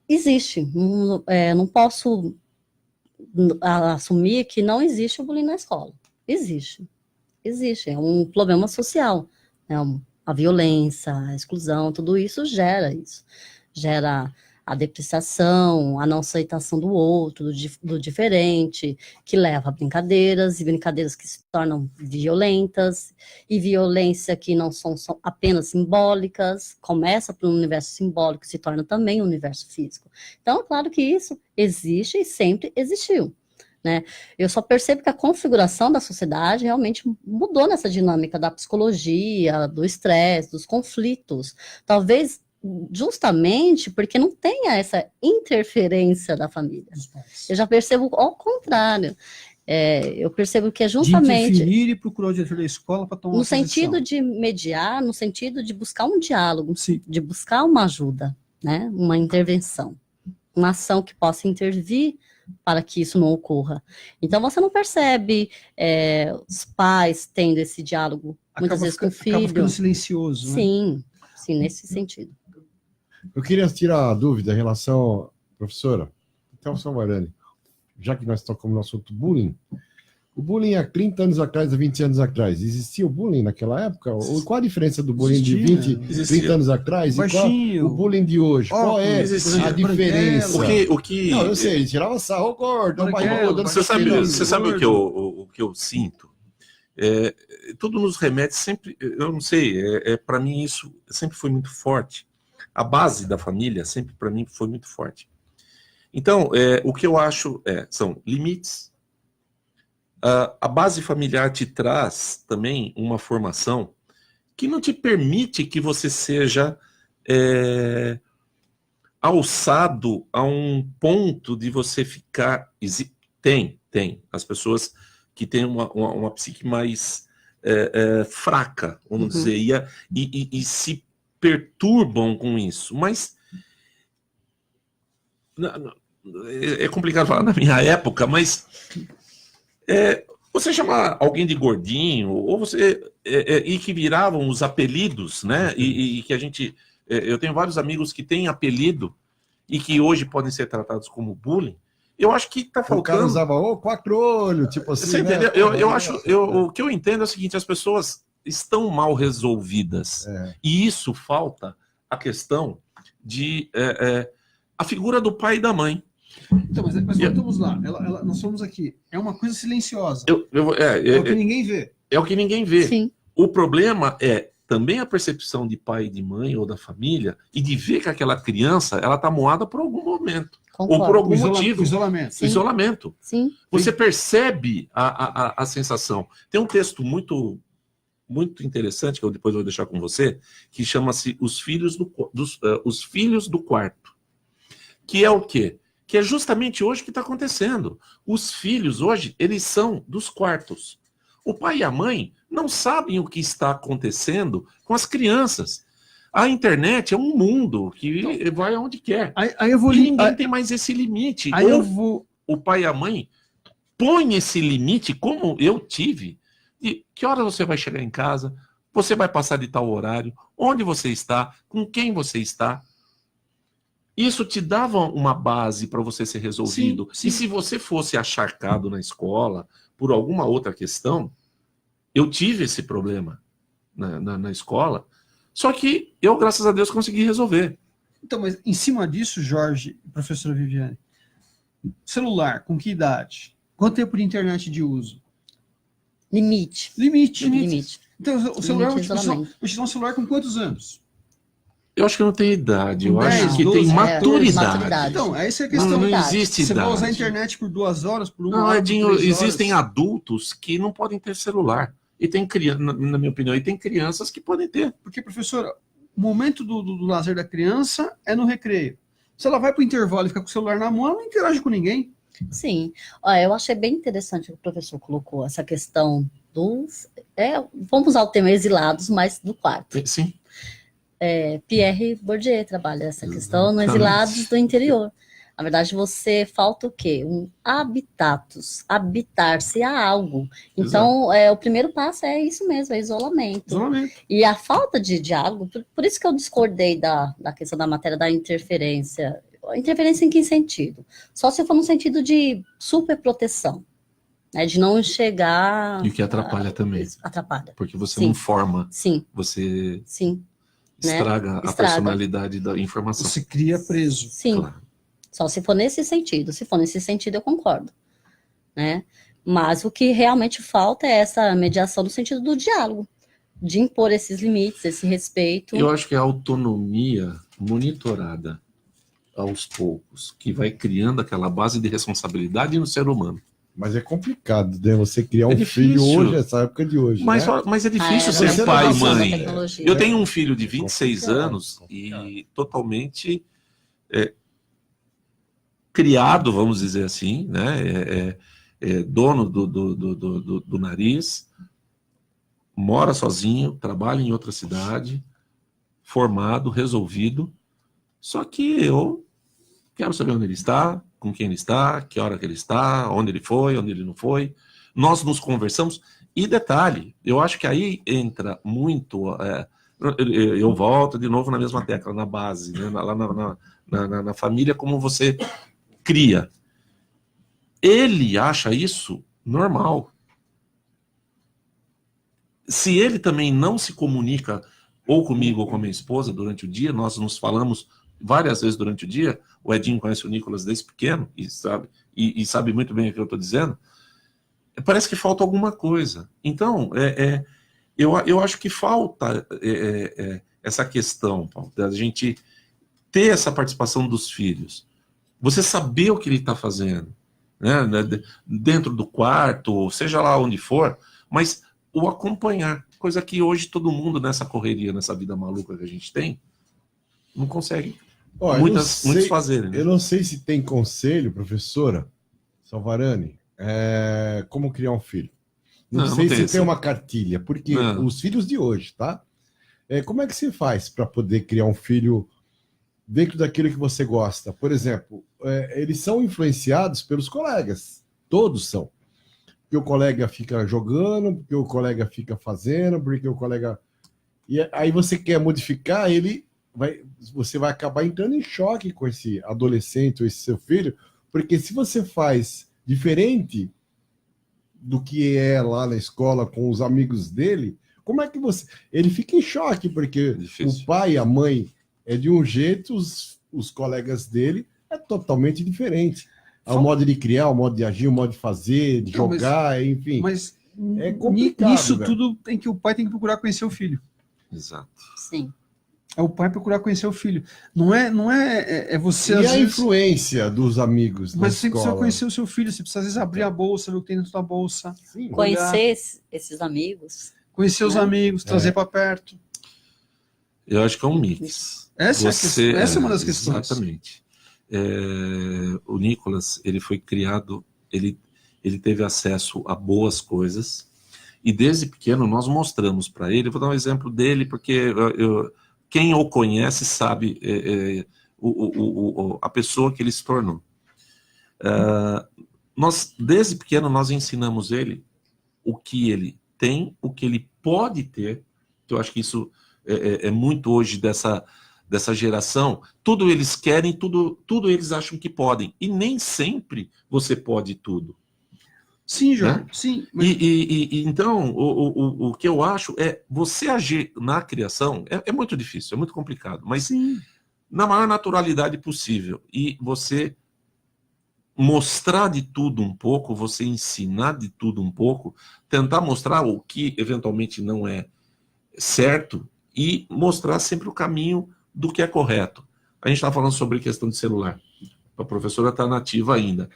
existe, não posso assumir que não existe o bullying na escola. Existe, é um problema social. A violência, a exclusão, tudo isso gera isso. Gera a depreciação, a não aceitação do outro, do diferente, que leva a brincadeiras, e brincadeiras que se tornam violentas, e violência que não são apenas simbólicas, começa por um universo simbólico, se torna também um universo físico. Então, é claro que isso existe e sempre existiu. Né? Eu só percebo que a configuração da sociedade realmente mudou nessa dinâmica da psicologia, do estresse, dos conflitos. Talvez justamente porque não tenha essa interferência da família. Eu já percebo ao contrário. Eu percebo que é justamente... De interferir e procurar o diretor da escola para tomar uma posição. No sentido de mediar, no sentido de buscar um diálogo, Sim. De buscar uma ajuda, né? Uma intervenção, uma ação que possa intervir para que isso não ocorra. Então, você não percebe os pais tendo esse diálogo, muitas vezes com o filho. Acaba ficando silencioso, né? Sim, nesse sentido. Eu queria tirar a dúvida em relação, professora, então, Salvarani, já que nós tocamos no assunto bullying, o bullying há 30 anos atrás, há 20 anos atrás, existia o bullying naquela época? Qual a diferença do bullying de 20, 30 anos atrás e qual o bullying de hoje? Qual é a diferença? Não, eu sei, tirava sarro, gordo, barrigudo. Você sabe o que eu sinto? Tudo nos remete sempre, eu não sei, para mim isso sempre foi muito forte. A base da família sempre para mim foi muito forte. Então, o que eu acho são limites. A base familiar te traz também uma formação que não te permite que você seja alçado a um ponto de você ficar... Tem. As pessoas que têm uma psique mais fraca, vamos dizer, e se perturbam com isso. Mas é complicado falar na minha época, mas... você chamar alguém de gordinho, ou você... e que viravam os apelidos, né? E que a gente... eu tenho vários amigos que têm apelido e que hoje podem ser tratados como bullying. Eu acho que tá faltando... O cara usava 4 olhos, tipo assim, você né? Entendeu? O que eu entendo é o seguinte, as pessoas estão mal resolvidas. E isso falta a questão de a figura do pai e da mãe. Então, mas voltamos lá. Nós somos aqui. É uma coisa silenciosa. É o que ninguém vê. É o que ninguém vê. Sim. O problema é também a percepção de pai e de mãe ou da família e de ver que aquela criança ela está moada por algum momento. Concordo. Ou por algum motivo. Isolamento. Sim. Isolamento. Sim. Você percebe a sensação. Tem um texto muito interessante, que eu depois vou deixar com você, que chama-se Os Filhos do Quarto. Que é o quê? Que é justamente hoje que está acontecendo. Os filhos hoje, eles são dos quartos. O pai e a mãe não sabem o que está acontecendo com as crianças. A internet é um mundo que vai aonde quer. Aí eu vou e ninguém tem mais esse limite. Aí eu vou... O pai e a mãe põem esse limite, como eu tive, de que hora você vai chegar em casa, você vai passar de tal horário, onde você está, com quem você está. Isso te dava uma base para você ser resolvido. Sim. E se você fosse acharcado na escola por alguma outra questão, eu tive esse problema na escola, só que eu, graças a Deus, consegui resolver. Então, mas em cima disso, Jorge, professora Viviane, celular, com que idade? Quanto tempo de internet de uso? Limite. Então, o celular, Limite, hoje tem um celular com quantos anos? Eu acho que não tem idade, eu 10, acho que 12, tem maturidade. maturidade. Então, essa é a questão. Não existe Você idade. vai usar a internet por 2 horas, por 1 Não, hora, Edinho, por 3 horas. existem adultos que não podem ter celular. E tem criança, na minha opinião, e tem crianças que podem ter. Porque, professora, o momento do lazer da criança é no recreio. Se ela vai para o intervalo e fica com o celular na mão, ela não interage com ninguém. Sim. Olha, eu achei bem interessante o que o professor colocou, essa questão dos... vamos usar o termo exilados, mas do quarto. Sim. Pierre Bourdieu trabalha essa questão no exilados do interior. Na verdade, falta o quê? Habitar-se a algo. Então, o primeiro passo é isso mesmo, é isolamento. E a falta de diálogo, por isso que eu discordei da questão da matéria da interferência. Interferência em que sentido? Só se for no sentido de superproteção, né, de não chegar... E o que atrapalha também. Atrapalha. Porque você Sim. não forma. Sim. Você Sim. estraga a personalidade da informação. Você cria preso. Sim. Claro. Só se for nesse sentido. Se for nesse sentido, eu concordo. Né? Mas o que realmente falta é essa mediação no sentido do diálogo, de impor esses limites, esse respeito. Eu acho que a autonomia monitorada aos poucos, que vai criando aquela base de responsabilidade no ser humano. Mas é complicado, né? Você criar um difícil. filho hoje, essa época de hoje. Mas, né? mas é difícil Você ser não pai e passa mãe. da tecnologia. Eu tenho um filho de 26 anos e totalmente criado, vamos dizer assim, né? Dono do nariz, mora sozinho, trabalha em outra cidade, formado, resolvido. Só que eu quero saber onde ele está, com quem ele está, que hora que ele está, onde ele foi, onde ele não foi. Nós nos conversamos. E detalhe, eu acho que aí entra muito... eu volto de novo na mesma tecla, na base, né? Lá na família, como você cria. Ele acha isso normal. Se ele também não se comunica ou comigo ou com a minha esposa durante o dia, nós nos falamos várias vezes durante o dia, o Edinho conhece o Nicolas desde pequeno e sabe muito bem o que eu estou dizendo, parece que falta alguma coisa. Então, eu acho que falta essa questão, Paulo, da gente ter essa participação dos filhos. Você saber o que ele está fazendo, né? Dentro do quarto, seja lá onde for, mas o acompanhar, coisa que hoje todo mundo nessa correria, nessa vida maluca que a gente tem, não consegue. Muitos fazerem. Né? Eu não sei se tem conselho, professora Salvarani, como criar um filho. Não sei se tem uma cartilha, porque os filhos de hoje, tá? Como é que você faz para poder criar um filho dentro daquilo que você gosta? Por exemplo, eles são influenciados pelos colegas, todos são. Porque o colega fica jogando, porque o colega fica fazendo, porque o colega... E aí você quer modificar ele... você vai acabar entrando em choque com esse adolescente ou esse seu filho, porque se você faz diferente do que é lá na escola com os amigos dele, como é que ele fica em choque, porque o pai e a mãe é de um jeito, os colegas dele é totalmente diferente. O modo de criar, o modo de agir, o modo de fazer, de jogar, enfim. Mas é complicado. Nisso velho. tudo o pai tem que procurar conhecer o filho. Exato. Sim. É o pai procurar conhecer o filho. Não é você. E às a vezes, influência dos amigos na mas você precisa escola? conhecer o seu filho. Você precisa, às vezes, abrir a bolsa, ver o que tem dentro da bolsa. Sim. Conhecer esses amigos. Conhecer os amigos, trazer para perto. Eu acho que é um mix. Essa é uma das questões. Exatamente. O Nicolas, ele foi criado, ele teve acesso a boas coisas, e desde pequeno nós mostramos para ele, vou dar um exemplo dele, porque quem o conhece sabe a pessoa que ele se tornou. Desde pequeno nós ensinamos ele o que ele tem, o que ele pode ter, que eu acho que isso é muito hoje dessa geração. Tudo eles querem, tudo eles acham que podem, e nem sempre você pode tudo. Sim, Jorge, né? sim. Então, o que eu acho é você agir na criação é muito difícil, é muito complicado, mas sim, na maior naturalidade possível. E você mostrar de tudo um pouco, você ensinar de tudo um pouco, tentar mostrar o que eventualmente não é certo e mostrar sempre o caminho do que é correto. A gente está falando sobre questão de celular. A professora está nativa ainda.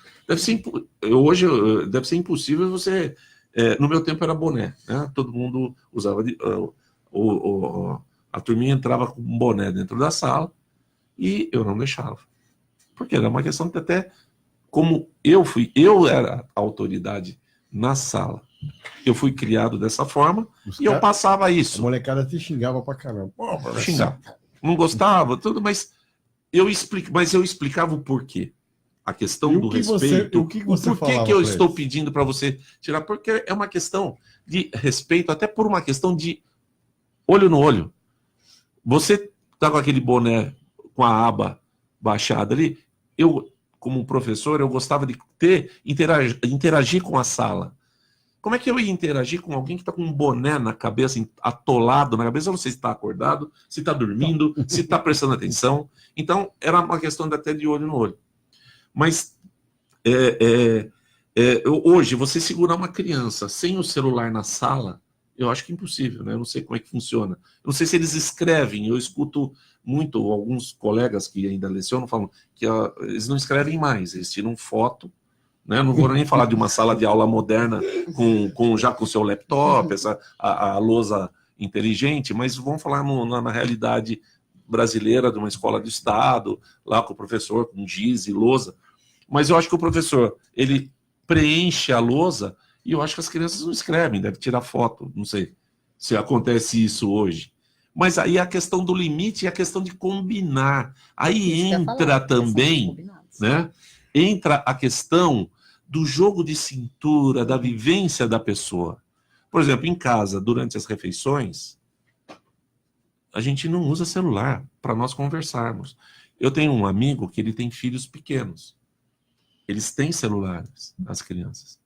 Hoje deve ser impossível você... no meu tempo era boné, né? Todo mundo usava... a turminha entrava com um boné dentro da sala e eu não deixava. Porque era uma questão que até... Como eu era a autoridade na sala. Eu fui criado dessa forma eu passava isso. A molecada te xingava pra caramba. Xingava. Não gostava, tudo, mas eu explicava o porquê. A questão do respeito. O que você por que eu estou pedindo para você tirar? Porque é uma questão de respeito, até por uma questão de olho no olho. Você tá com aquele boné com a aba baixada ali, como professor, eu gostava de interagir com a sala. Como é que eu ia interagir com alguém que está com um boné na cabeça, atolado na cabeça? Eu não sei se está acordado, se está dormindo, se está prestando atenção. Então, era uma questão até de olho no olho. Mas, hoje, você segurar uma criança sem o celular na sala, eu acho que é impossível, né? Eu não sei como é que funciona. Eu não sei se eles escrevem. Eu escuto muito, alguns colegas que ainda lecionam falam que eles não escrevem mais, eles tiram foto, né? Não vou nem falar de uma sala de aula moderna já com o seu laptop, a lousa inteligente, mas vamos falar na realidade brasileira de uma escola de estado, lá com o professor, com giz e lousa. Mas eu acho que o professor, ele preenche a lousa e eu acho que as crianças não escrevem, deve tirar foto, não sei se acontece isso hoje. Mas aí a questão do limite e a questão de combinar. Aí entra também, né? Entra a questão do jogo de cintura, da vivência da pessoa. Por exemplo, em casa, durante as refeições, a gente não usa celular para nós conversarmos. Eu tenho um amigo que ele tem filhos pequenos. Eles têm celulares, as crianças.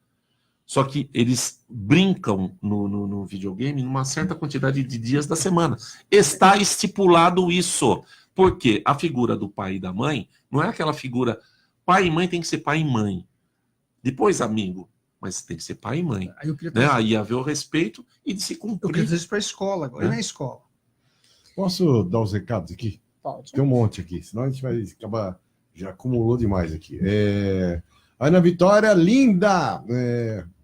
Só que eles brincam no videogame numa certa quantidade de dias da semana. Está estipulado isso. Porque a figura do pai e da mãe não é aquela figura... Pai e mãe tem que ser pai e mãe. Depois, amigo. Mas tem que ser pai e mãe. Aí haver o respeito e de se cumprir. Eu queria dizer isso para a escola, agora é na escola. Posso dar os recados aqui? Pode. Tem um monte aqui, senão a gente vai acabar... Já acumulou demais aqui. Ana Vitória, linda!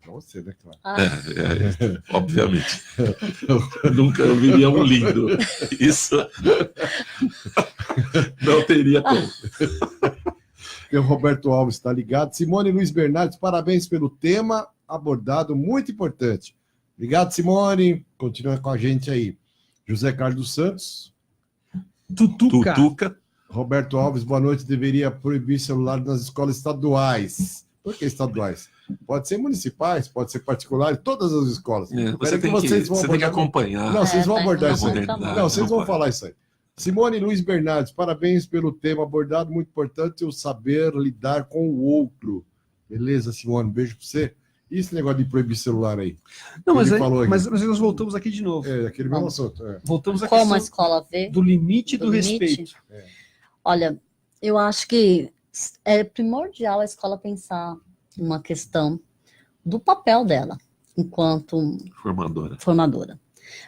Pra você, né, claro? Obviamente. Nunca viria um lindo. Isso não teria como. O Roberto Alves está ligado. Simone Luiz Bernardes, parabéns pelo tema abordado, muito importante. Obrigado, Simone. Continua com a gente aí. José Carlos dos Santos. Tutuca. Roberto Alves, boa noite. Deveria proibir celular nas escolas estaduais. Por que estaduais? Pode ser municipais, pode ser particulares, todas as escolas. Você tem que acompanhar. Não, vocês vão abordar isso aí. Não, vocês vão falar isso aí. Simone Luiz Bernardes, parabéns pelo tema abordado, muito importante o saber lidar com o outro. Beleza, Simone? Um beijo para você. E esse negócio de proibir celular aí? Não, Ele falou aqui. mas nós voltamos aqui de novo. Aquele mesmo assunto. Voltamos à Como a questão escola vê do limite do limite? respeito. Olha, eu acho que é primordial a escola pensar uma questão do papel dela enquanto formadora.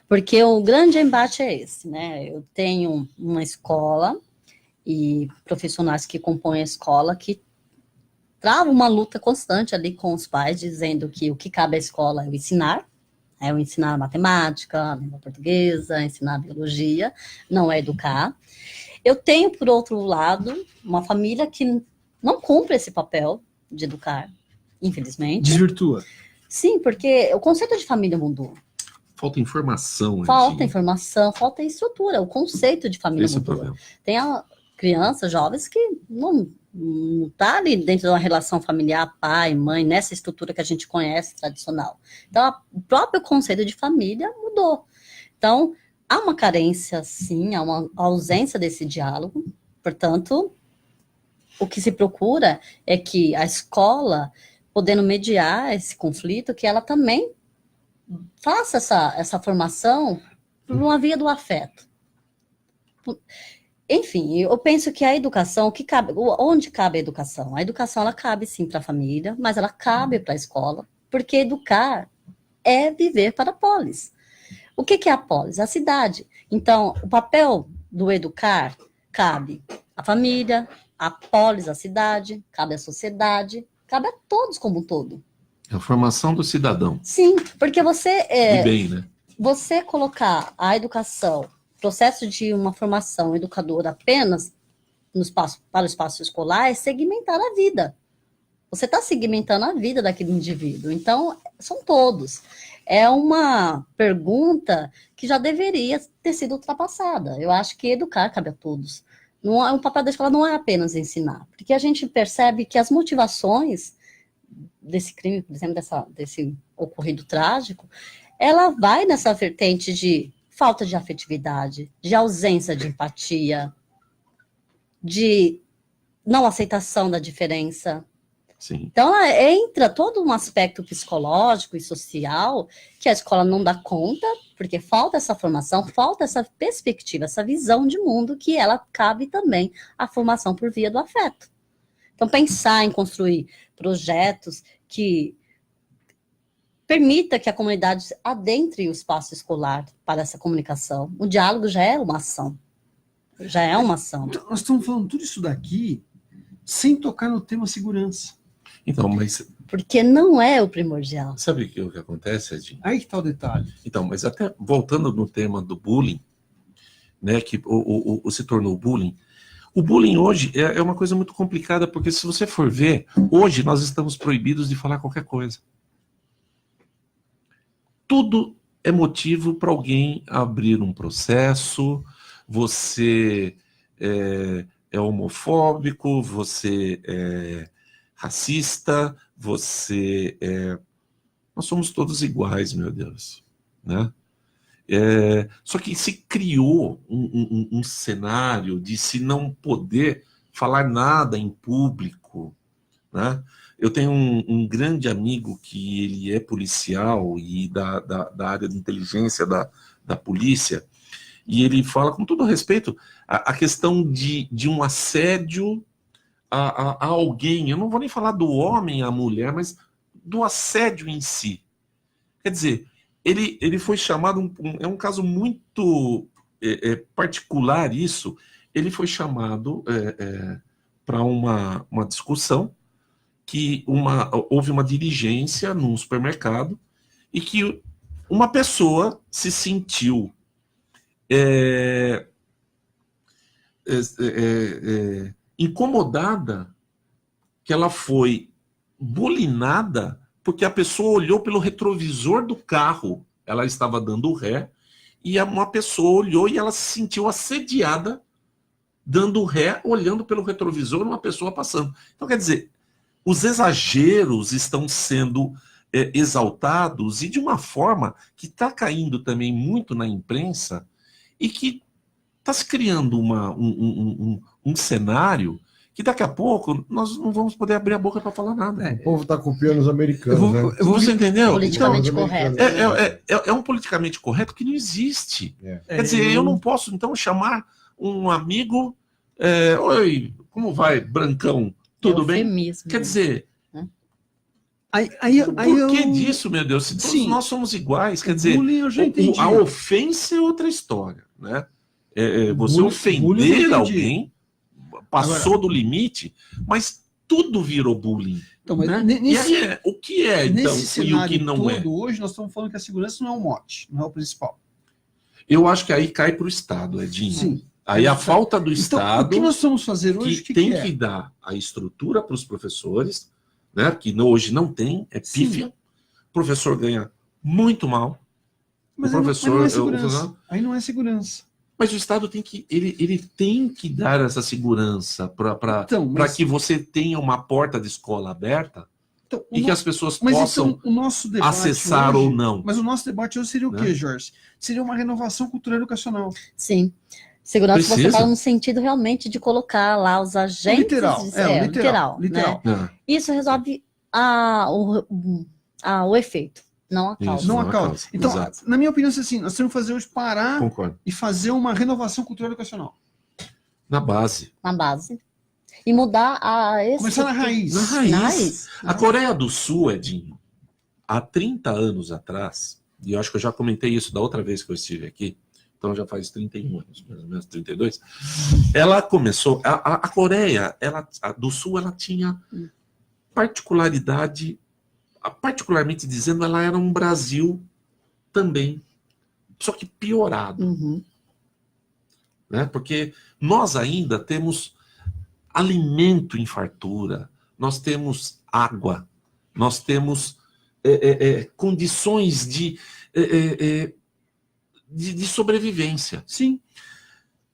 Porque o grande embate é esse, né? Eu tenho uma escola e profissionais que compõem a escola que travam uma luta constante ali com os pais, dizendo que o que cabe à escola é o ensinar matemática, a língua portuguesa, ensinar biologia, não é educar. Eu tenho, por outro lado, uma família que não cumpre esse papel de educar, infelizmente. Desvirtua. Sim, porque o conceito de família mudou. Falta informação. Falta informação, falta estrutura. O conceito de família Esse é o mudou. problema. Tem crianças, jovens que não tá ali dentro de uma relação familiar, pai, mãe, nessa estrutura que a gente conhece, tradicional. Então, o próprio conceito de família mudou. Então, há uma carência, sim, há uma ausência desse diálogo. Portanto, o que se procura é que a escola, podendo mediar esse conflito, que ela também faça essa formação por uma via do afeto. Enfim, eu penso que a educação, onde cabe a educação? A educação, ela cabe sim para a família, mas ela cabe para a escola, porque educar é viver para a polis. O que é a polis? A cidade. Então, o papel do educar cabe à família, à polis, à cidade, cabe à sociedade, cabe a todos como um todo. É a formação do cidadão. Sim, porque você... De bem, né? Você colocar a educação, processo de uma formação educadora apenas para o espaço escolar é segmentar a vida. Você está segmentando a vida daquele indivíduo. Então, são todos. É uma pergunta que já deveria ter sido ultrapassada. Eu acho que educar cabe a todos. O papel da escola não é apenas ensinar, porque a gente percebe que as motivações desse crime, por exemplo, desse ocorrido trágico, ela vai nessa vertente de falta de afetividade, de ausência de empatia, de não aceitação da diferença. Sim. Então, entra todo um aspecto psicológico e social que a escola não dá conta, porque falta essa formação, falta essa perspectiva, essa visão de mundo, que ela cabe também à formação por via do afeto. Então, pensar em construir projetos que permita que a comunidade adentre o espaço escolar para essa comunicação. O diálogo já é uma ação. Já é uma ação. Então, nós estamos falando tudo isso daqui sem tocar no tema segurança. Então, mas... Porque não é o primordial. Sabe o que acontece, Edinho? Aí que está o detalhe. Então, mas até voltando no tema do bullying, né, que se tornou bullying, o bullying hoje é uma coisa muito complicada, porque se você for ver, hoje nós estamos proibidos de falar qualquer coisa. Tudo é motivo para alguém abrir um processo, você é homofóbico, você é racista, nós somos todos iguais, meu Deus, né? Só que se criou um cenário de se não poder falar nada em público, né? Eu tenho um grande amigo que ele é policial e da área de inteligência da polícia, e ele fala com todo respeito a questão de um assédio a alguém. Eu não vou nem falar do homem à mulher, mas do assédio em si. Quer dizer, ele foi chamado, é um caso muito particular isso, ele foi chamado para uma discussão, que houve uma diligência num supermercado e que uma pessoa se sentiu incomodada, que ela foi bulinada porque a pessoa olhou pelo retrovisor do carro, ela estava dando ré, e uma pessoa olhou e ela se sentiu assediada, dando ré, olhando pelo retrovisor, uma pessoa passando. Então, quer dizer, os exageros estão sendo exaltados, e de uma forma que está caindo também muito na imprensa, e que está se criando um cenário que daqui a pouco nós não vamos poder abrir a boca para falar nada. O povo está copiando os americanos, né? Você entendeu? Politicamente Então, correto. É um politicamente correto que não existe. Quer dizer, eu não posso, então, chamar um amigo... Oi, como vai, Brancão? Tudo bem? Eufemismo. Quer dizer... Por que disso, meu Deus? Se todos nós somos iguais, quer dizer, bullying eu já entendi. a ofensa é outra história, né? Você bullying eu ofender entendi. alguém, passou do limite, mas tudo virou bullying. Então, mas né? nesse- E aí, o que é, então, Nesse e o cenário que não todo, é? hoje nós estamos falando que a segurança não é o mote, não é o principal. Eu acho que aí cai para o Estado, Edinho. Sim. Aí a falta do Então, Estado o que nós vamos fazer hoje? que O que tem é? que dar a estrutura para os professores, né? Que hoje não tem, é pífia. O professor ganha muito mal. Mas o aí professor, não é segurança. Aí não é segurança. Mas o Estado tem que ele tem que dar essa segurança para Então, mas- que você tenha uma porta de escola aberta Então, e que as pessoas mas possam então, o nosso debate acessar hoje- ou não. Mas o nosso debate hoje seria o Né? quê, Jorge? Seria uma renovação cultural educacional. Sim. Segurança você Precisa? fala no sentido realmente de colocar lá os agentes. Literal, literal. Né? Isso resolve o efeito, não a causa. Isso, Não não a a causa. causa, Então, exato. na minha opinião, assim, nós temos que fazer hoje parar Concordo. e fazer uma renovação cultural educacional. Na base. Na base. E mudar a Começar na raiz. Na raiz. Na raiz. A Coreia do Sul, Edinho, há 30 anos atrás, e eu acho que eu já comentei isso da outra vez que eu estive aqui, então já faz 31 anos, mais ou menos 32, ela começou, a Coreia do Sul, ela tinha particularidade, particularmente dizendo, ela era um Brasil também, só que piorado. Uhum. Né? Porque nós ainda temos alimento em fartura, nós temos água, nós temos condições de sobrevivência. Sim.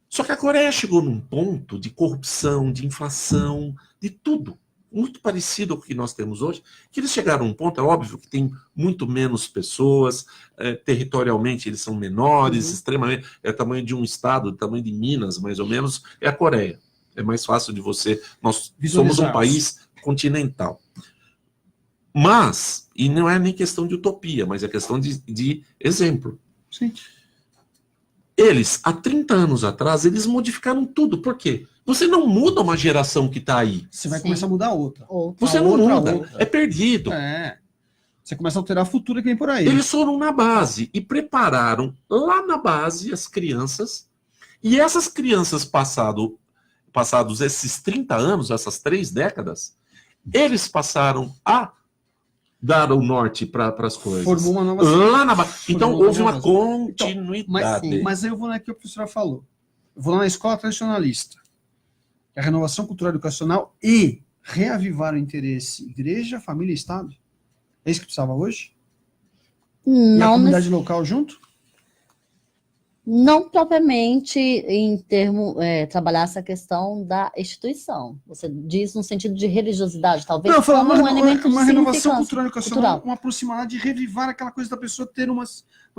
Só que a Coreia chegou num ponto de corrupção, de inflação, de tudo, muito parecido com o que nós temos hoje, que eles chegaram a um ponto, é óbvio que tem muito menos pessoas, territorialmente eles são menores, extremamente, é o tamanho de um estado, o tamanho de Minas, mais ou menos, é a Coreia. É mais fácil de nós somos um país continental. Mas, e não é nem questão de utopia, mas é questão de exemplo. Sim. Eles, há 30 anos atrás, eles modificaram tudo. Por quê? Você não muda uma geração que está aí. Você vai começar a mudar outra. Você não muda. É perdido. Você começa a alterar a futura que vem por aí. Eles foram na base e prepararam lá na base as crianças. E essas crianças, passados esses 30 anos, essas 3 décadas, eles passaram a dar o norte para as coisas. Formou uma nova... Lá na base. Então, Formou houve uma nova- continuidade. Mas aí eu vou naquilo que a professora falou. Eu vou lá na escola tradicionalista. A renovação cultural educacional e reavivar o interesse igreja, família e Estado. É isso que precisava hoje? E a Não, comunidade local junto? não propriamente em termo trabalhar essa questão da instituição. Você diz no sentido de religiosidade, talvez, Não, eu falo como um elemento de uma renovação significância cultural educacional, uma aproximada de revivar aquela coisa da pessoa ter uma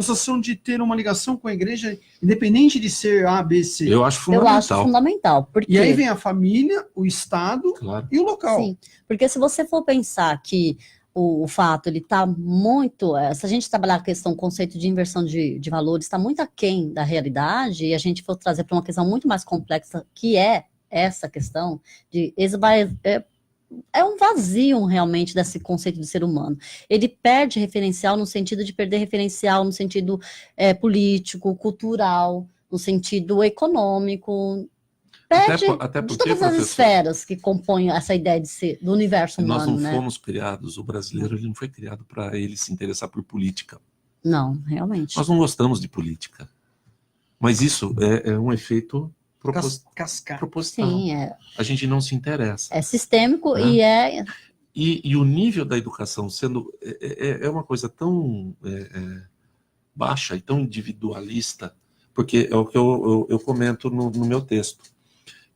sensação de ter uma ligação com a igreja, independente de ser A, B, C. Eu acho Eu fundamental. acho fundamental. Porque... E aí vem a família, o Estado Claro. e o local. Sim, porque se você for pensar que o fato, ele está muito... se a gente trabalhar a questão, o conceito de inversão de valores, está muito aquém da realidade, e a gente for trazer para uma questão muito mais complexa, que é essa questão de... É um vazio, realmente, desse conceito de ser humano. Ele perde referencial no sentido de perder referencial no sentido político, cultural, no sentido econômico... Perde até de porque, todas as professor, esferas que compõem essa ideia de ser do universo nós humano, não né? fomos criados, o brasileiro ele não foi criado para ele se interessar por política. Não, realmente. Nós não gostamos de política. Mas isso é um efeito Cascar. proposital. Sim, A gente não se interessa. é sistêmico Né? e é... E o nível da educação sendo é uma coisa tão baixa e tão individualista, porque é o que eu comento no meu texto,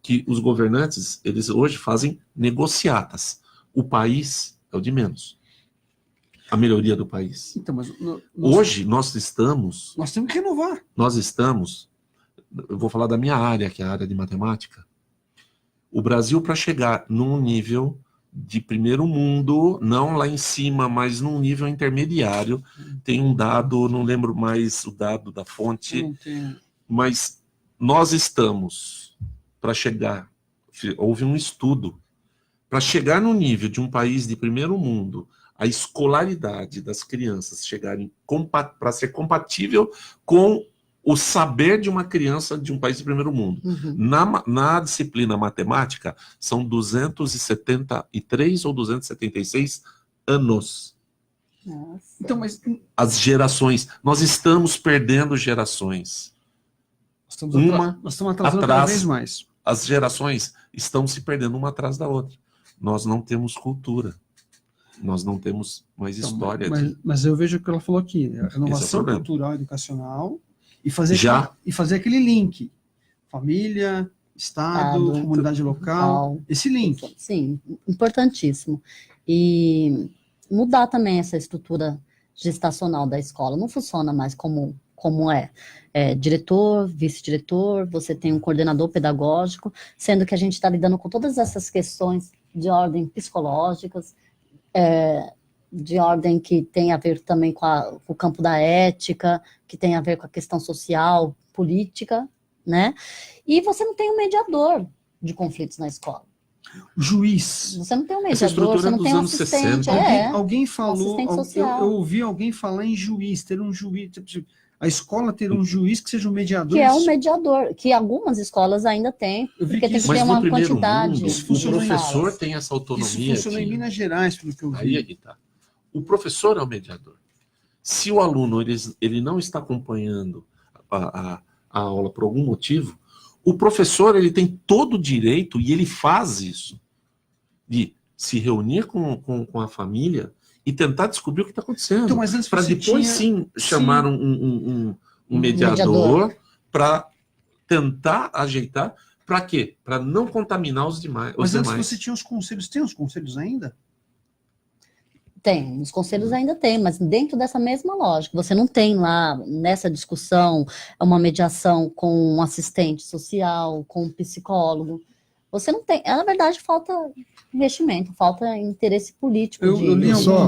que os governantes, eles hoje fazem negociatas. O país é o de menos. A melhoria do país. Então, mas Hoje nós estamos... Nós temos que renovar. Eu vou falar da minha área, que é a área de matemática. O Brasil, para chegar num nível de primeiro mundo, não lá em cima, mas num nível intermediário, tem um dado, não lembro mais o dado da fonte, mas nós estamos, para chegar, houve um estudo, para chegar no nível de um país de primeiro mundo, a escolaridade das crianças chegarem para ser compatível com o saber de uma criança de um país de primeiro mundo. Na disciplina matemática, são 273 ou 276 anos. Nossa. Então, mas as gerações, nós estamos perdendo gerações. Nós estamos atrasando cada vez mais. As gerações estão se perdendo uma atrás da outra. Nós não temos cultura. Nós não temos mais história. Mas eu vejo o que ela falou aqui, a renovação cultural e educacional, e fazer aquele link. Família, Estado, comunidade local, esse link. Sim, importantíssimo. E mudar também essa estrutura gestacional da escola. Não funciona mais como é diretor, vice-diretor, você tem um coordenador pedagógico, sendo que a gente está lidando com todas essas questões de ordem psicológicas, de ordem que tem a ver também com o campo da ética, que tem a ver com a questão social, política, né? E você não tem um mediador de conflitos na escola. Juiz. Você não tem um mediador, você não tem um assistente. Alguém falou, eu ouvi alguém falar em juiz, ter um juiz, a escola ter um juiz que seja um mediador. Que é um mediador, que algumas escolas ainda têm, porque tem que ter uma quantidade. Mundo, o professor tem essa autonomia. Isso funciona em Minas Gerais, pelo que eu vi. Aí tá. O professor é o mediador. Se o aluno ele não está acompanhando a aula por algum motivo, o professor ele tem todo o direito, e ele faz isso, de se reunir com a família e tentar descobrir o que está acontecendo. Então, para depois chamar um mediador para tentar ajeitar. Para quê? Para não contaminar os demais. Mas antes você tinha os conselhos. Tem os conselhos ainda? Tem, os conselhos ainda tem, mas dentro dessa mesma lógica. Você não tem lá, nessa discussão, uma mediação com um assistente social, com um psicólogo. Você não tem. Na verdade, falta investimento, falta interesse político de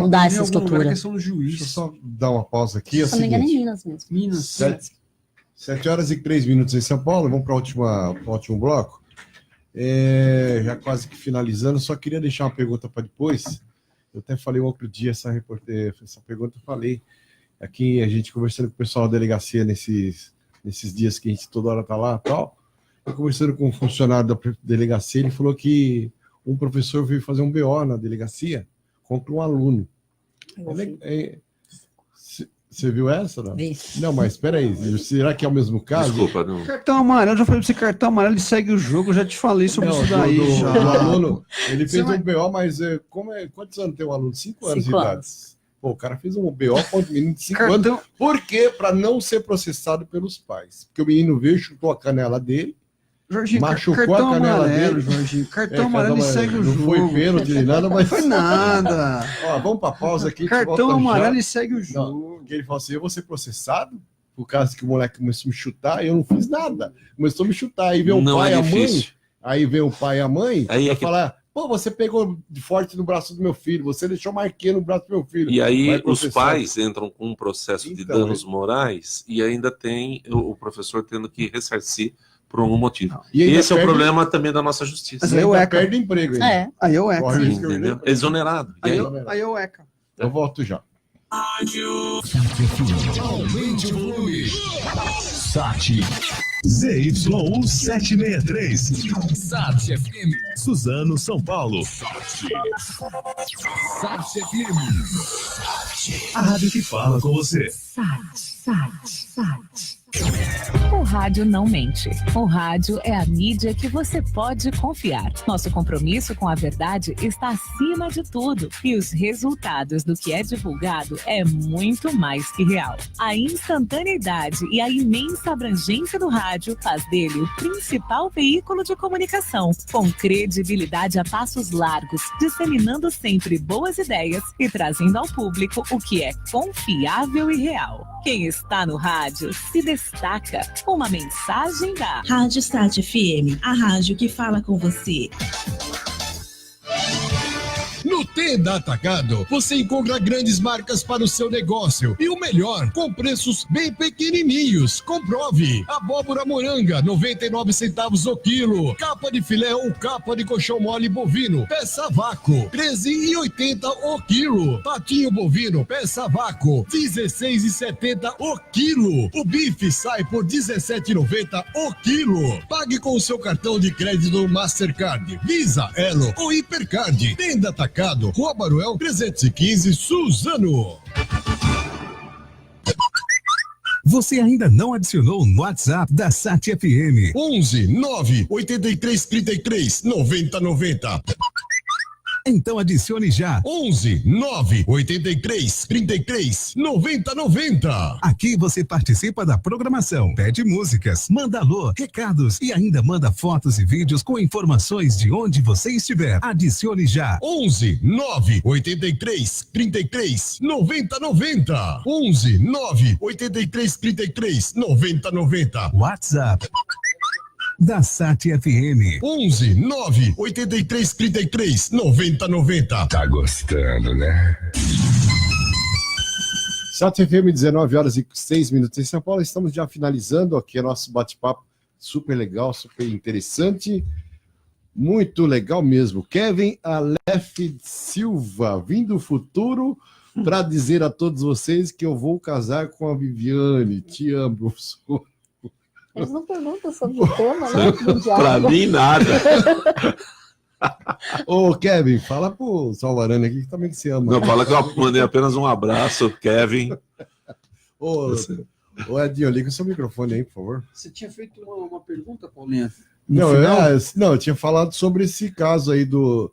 mudar essa estrutura. Deixa eu só dar uma pausa aqui. Se não me engano, em Minas mesmo. Minas. 7h03 em São Paulo. Vamos para o último bloco. Já quase que finalizando, só queria deixar uma pergunta para depois. Eu até falei outro dia essa pergunta, eu falei aqui, a gente conversando com o pessoal da delegacia nesses dias que a gente toda hora tá lá e tal. Eu conversando com um funcionário da delegacia, ele falou que um professor veio fazer um BO na delegacia contra um aluno. Você viu essa? Não? Não, mas espera aí, será que é o mesmo caso? Desculpa, não. Cartão amarelo, já falei pra você, cartão amarelo, ele segue o jogo, já te falei sobre isso daí. Do aluno, ele fez um BO, mas quantos anos tem um aluno? 5 anos de idade. Pô, o cara fez um BO contra o menino de 5 anos. Por quê? Para não ser processado pelos pais. Porque o menino veio, chutou a canela dele, Jorginho, machucou a canela dele. Jorginho, cartão amarelo e segue o jogo. Não foi pênalti nem nada, mas... Não foi nada. Ó, vamos para pausa aqui. Cartão amarelo e segue o jogo. Não, ele falou assim, eu vou ser processado por causa que o moleque começou a me chutar, eu não fiz nada. Começou a me chutar, aí veio o pai e a mãe. Aí veio o pai e a mãe para falar, pô, você pegou de forte no braço do meu filho, você deixou marquinha no braço do meu filho. E aí os pais entram com um processo de danos morais e ainda tem o professor tendo que ressarcir por algum motivo. E esse é o problema também da nossa justiça. Mas aí eu perde emprego. Aí eu ECA. Entendeu? Exonerado. Aí eu ECA. Eu volto já. Aumente o volume. Sati. ZYU 763. Sati FM. Suzano, São Paulo. Sati FM. A rádio que fala com você. Sati. O rádio não mente. O rádio é a mídia que você pode confiar. Nosso compromisso com a verdade está acima de tudo. E os resultados do que é divulgado é muito mais que real. A instantaneidade e a imensa abrangência do rádio faz dele o principal veículo de comunicação, com credibilidade a passos largos, disseminando sempre boas ideias e trazendo ao público o que é confiável e real. Quem está no rádio se destaca. O uma mensagem da Rádio Sat FM, a rádio que fala com você. No Tenda Atacado, você encontra grandes marcas para o seu negócio e o melhor, com preços bem pequenininhos. Comprove. Abóbora moranga, 99 centavos o quilo. Capa de filé ou capa de colchão mole bovino, peça vácuo, 13,80 o quilo. Patinho bovino, peça vácuo, 16,70 o quilo. O bife sai por 17,90 o quilo. Pague com o seu cartão de crédito Mastercard, Visa, Elo ou Hipercard. Tenda Atacado, Rua Baruel 315, Suzano. Você ainda não adicionou no WhatsApp da Sat FM? 11 9 83 33 90 90. Então adicione já. 11 9 83 33 90 90. Aqui você participa da programação, pede músicas, manda alô, recados e ainda manda fotos e vídeos com informações de onde você estiver. Adicione já. 11 9 83 33 90 90. 11 9 83 33 90 90. WhatsApp da Sat FM. 11 9 83 33 90 90. Tá gostando, né? Sat FM, 19 horas e 6 minutos em São Paulo. Estamos já finalizando aqui nosso bate-papo super legal, super interessante. Muito legal mesmo. Kevin Aleph Silva, vim do futuro para dizer a todos vocês que eu vou casar com a Viviane. Te amo, professor. Eles não perguntam sobre o tema, né? Pra mim, nada. Ô, Kevin, fala pro Salvarani aqui que também que se ama. Não, fala que eu mandei apenas um abraço, Kevin. Ô, Edinho, liga o seu microfone aí, por favor. Você tinha feito uma pergunta, Paulinha? Não, eu tinha falado sobre esse caso aí do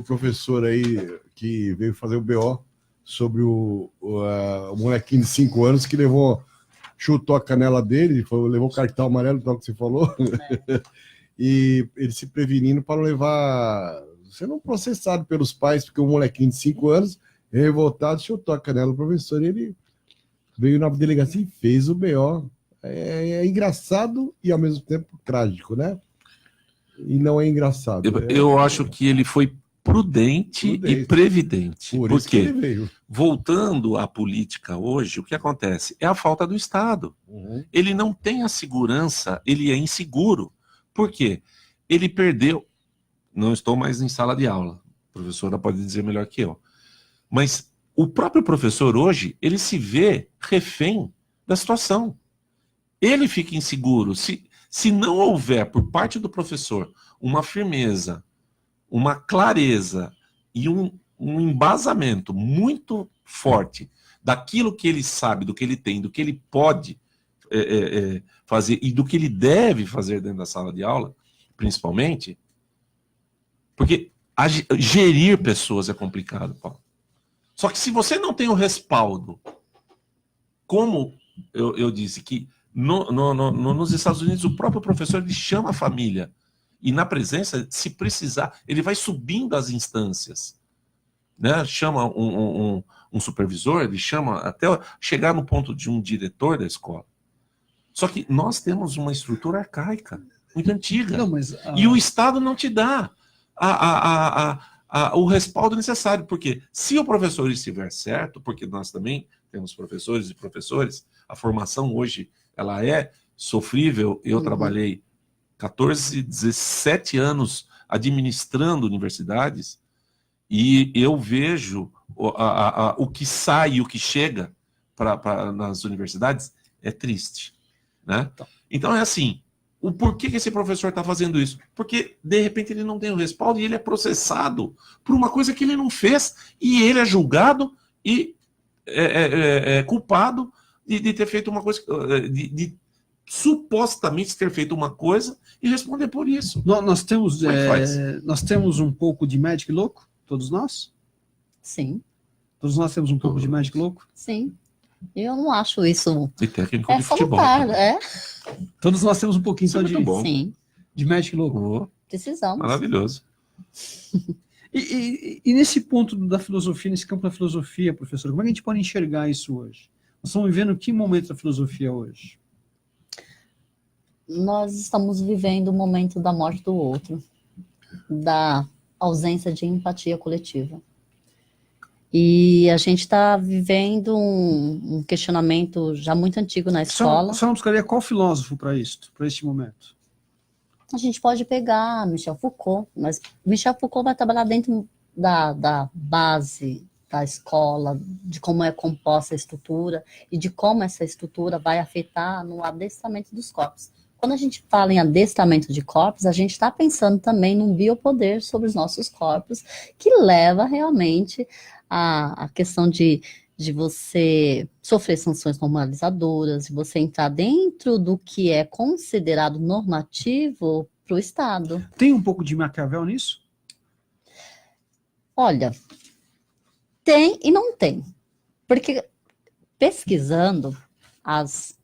professor aí que veio fazer o BO sobre o molequinho de 5 anos que chutou a canela dele, levou o cartão amarelo, tal que você falou, e ele se prevenindo para não levar, sendo processado pelos pais, porque o molequinho de 5 anos, revoltado, chutou a canela do professor, e ele veio na delegacia e fez o BO. É engraçado e ao mesmo tempo trágico, né? E não é engraçado. Eu acho que ele foi prudente e previdente. Por porque, ele veio. Voltando à política hoje, o que acontece? É a falta do Estado. Uhum. Ele não tem a segurança, ele é inseguro. Por quê? Ele perdeu... Não estou mais em sala de aula. A professora pode dizer melhor que eu. Mas o próprio professor hoje, ele se vê refém da situação. Ele fica inseguro. Se não houver, por parte do professor, uma firmeza, uma clareza e um embasamento muito forte daquilo que ele sabe, do que ele tem, do que ele pode fazer e do que ele deve fazer dentro da sala de aula, principalmente, porque gerir pessoas é complicado, Paulo. Só que se você não tem o respaldo, como eu disse, que nos Estados Unidos o próprio professor ele chama a família, e na presença, se precisar, ele vai subindo as instâncias, né? Chama um supervisor, ele chama até chegar no ponto de um diretor da escola. Só que nós temos uma estrutura arcaica, muito antiga, e o Estado não te dá o respaldo necessário, porque se o professor estiver certo, porque nós também temos professores e professores, a formação hoje ela é sofrível. Eu trabalhei 14, 17 anos administrando universidades e eu vejo o que sai e o que chega nas universidades é triste, né? Então é assim, o porquê que esse professor está fazendo isso? Porque de repente ele não tem o respaldo e ele é processado por uma coisa que ele não fez e ele é julgado e culpado de ter feito uma coisa, de supostamente ter feito uma coisa e responder por isso. Nós temos um pouco de Magic louco, todos nós? Sim. Todos nós temos um pouco de Magic louco? Sim. Eu não acho isso. E técnico de futebol. Todos nós temos um pouquinho só de, Sim. de Magic louco. Precisamos. Maravilhoso. E nesse ponto da filosofia, nesse campo da filosofia, professor, como é que a gente pode enxergar isso hoje? Nós estamos vivendo que momento da filosofia hoje? nós estamos vivendo o momento da morte do outro, da ausência de empatia coletiva. E a gente está vivendo um questionamento já muito antigo na escola. Só não buscaria qual filósofo para isso, para este momento? A gente pode pegar Michel Foucault, mas Michel Foucault vai trabalhar dentro da base da escola, de como é composta a estrutura e de como essa estrutura vai afetar no adestramento dos corpos. Quando a gente fala em adestramento de corpos, a gente está pensando também num biopoder sobre os nossos corpos, que leva realmente a questão de você sofrer sanções normalizadoras, de você entrar dentro do que é considerado normativo para o Estado. Tem um pouco de Maquiavel nisso? Olha, tem e não tem. Porque pesquisando as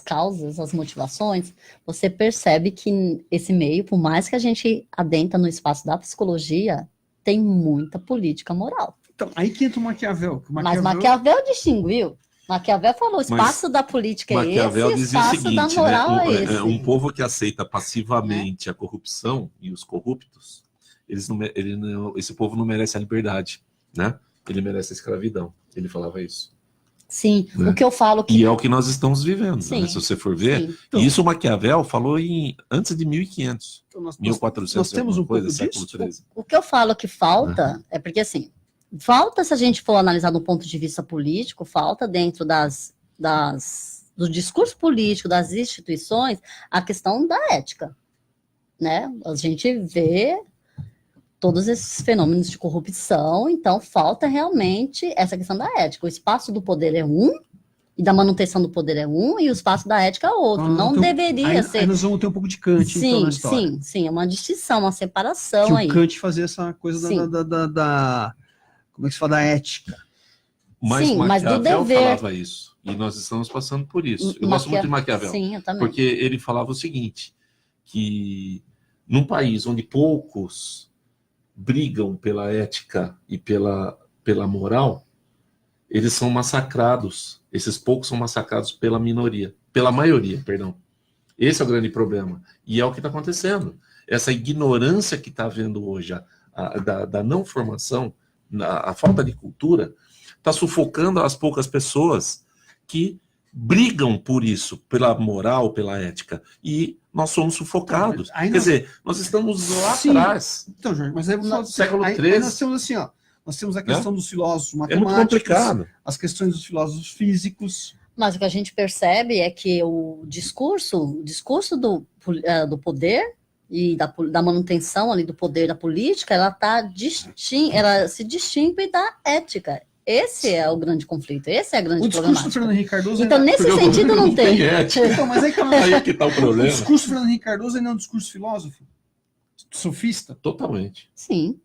causas, as motivações, você percebe que esse meio, por mais que a gente adentra no espaço da psicologia, tem muita política moral. Então, aí que entra o Maquiavel. Mas Maquiavel distinguiu. Maquiavel falou, o espaço da política é esse, o espaço da moral é esse. Um povo que aceita passivamente a corrupção e os corruptos, esse povo não merece a liberdade, né? Ele merece a escravidão. Ele falava isso. Sim, né? O que eu falo que... E é o que nós estamos vivendo, né? Se você for ver. Então, isso o Maquiavel falou antes de 1500, então 1400. Nós temos um pouco século disso. O que eu falo que falta é porque, assim, falta, se a gente for analisar do ponto de vista político, falta dentro do discurso político, das instituições, a questão da ética, né? A gente vê todos esses fenômenos de corrupção, então falta realmente essa questão da ética. O espaço do poder é um, e da manutenção do poder é um, e o espaço da ética é outro. Não deveria ser... Aí nós vamos ter um pouco de Kant, então, na história. Sim, é uma distinção, uma separação que aí. O Kant fazia essa coisa da como é que se fala, da ética. Mas Maquiavel falava isso, e nós estamos passando por isso. Eu gosto muito de Maquiavel, eu também. Porque ele falava o seguinte, que num país onde poucos brigam pela ética e pela moral, eles são massacrados, esses poucos são massacrados pela maioria, perdão. Esse é o grande problema, e é o que está acontecendo. Essa ignorância que está havendo hoje, da não formação, a falta de cultura, está sufocando as poucas pessoas que brigam por isso, pela moral, pela ética, e nós somos sufocados. Quer dizer, nós estamos lá atrás. Então, Jorge, mas aí no século XIII. Aí nós temos assim, nós temos a questão dos filósofos matemáticos, muito complicado. As questões dos filósofos físicos. Mas o que a gente percebe é que o discurso do poder e da manutenção ali do poder da política, ela se distingue da ética. Esse é o grande conflito, esse é a grande problemática. O discurso do Fernando Henrique Cardoso... Então, nesse sentido, não tem. Então, mas aí que tá o problema. O discurso do Fernando Henrique Cardoso ainda é um discurso filósofo? Sofista? Totalmente. Sim.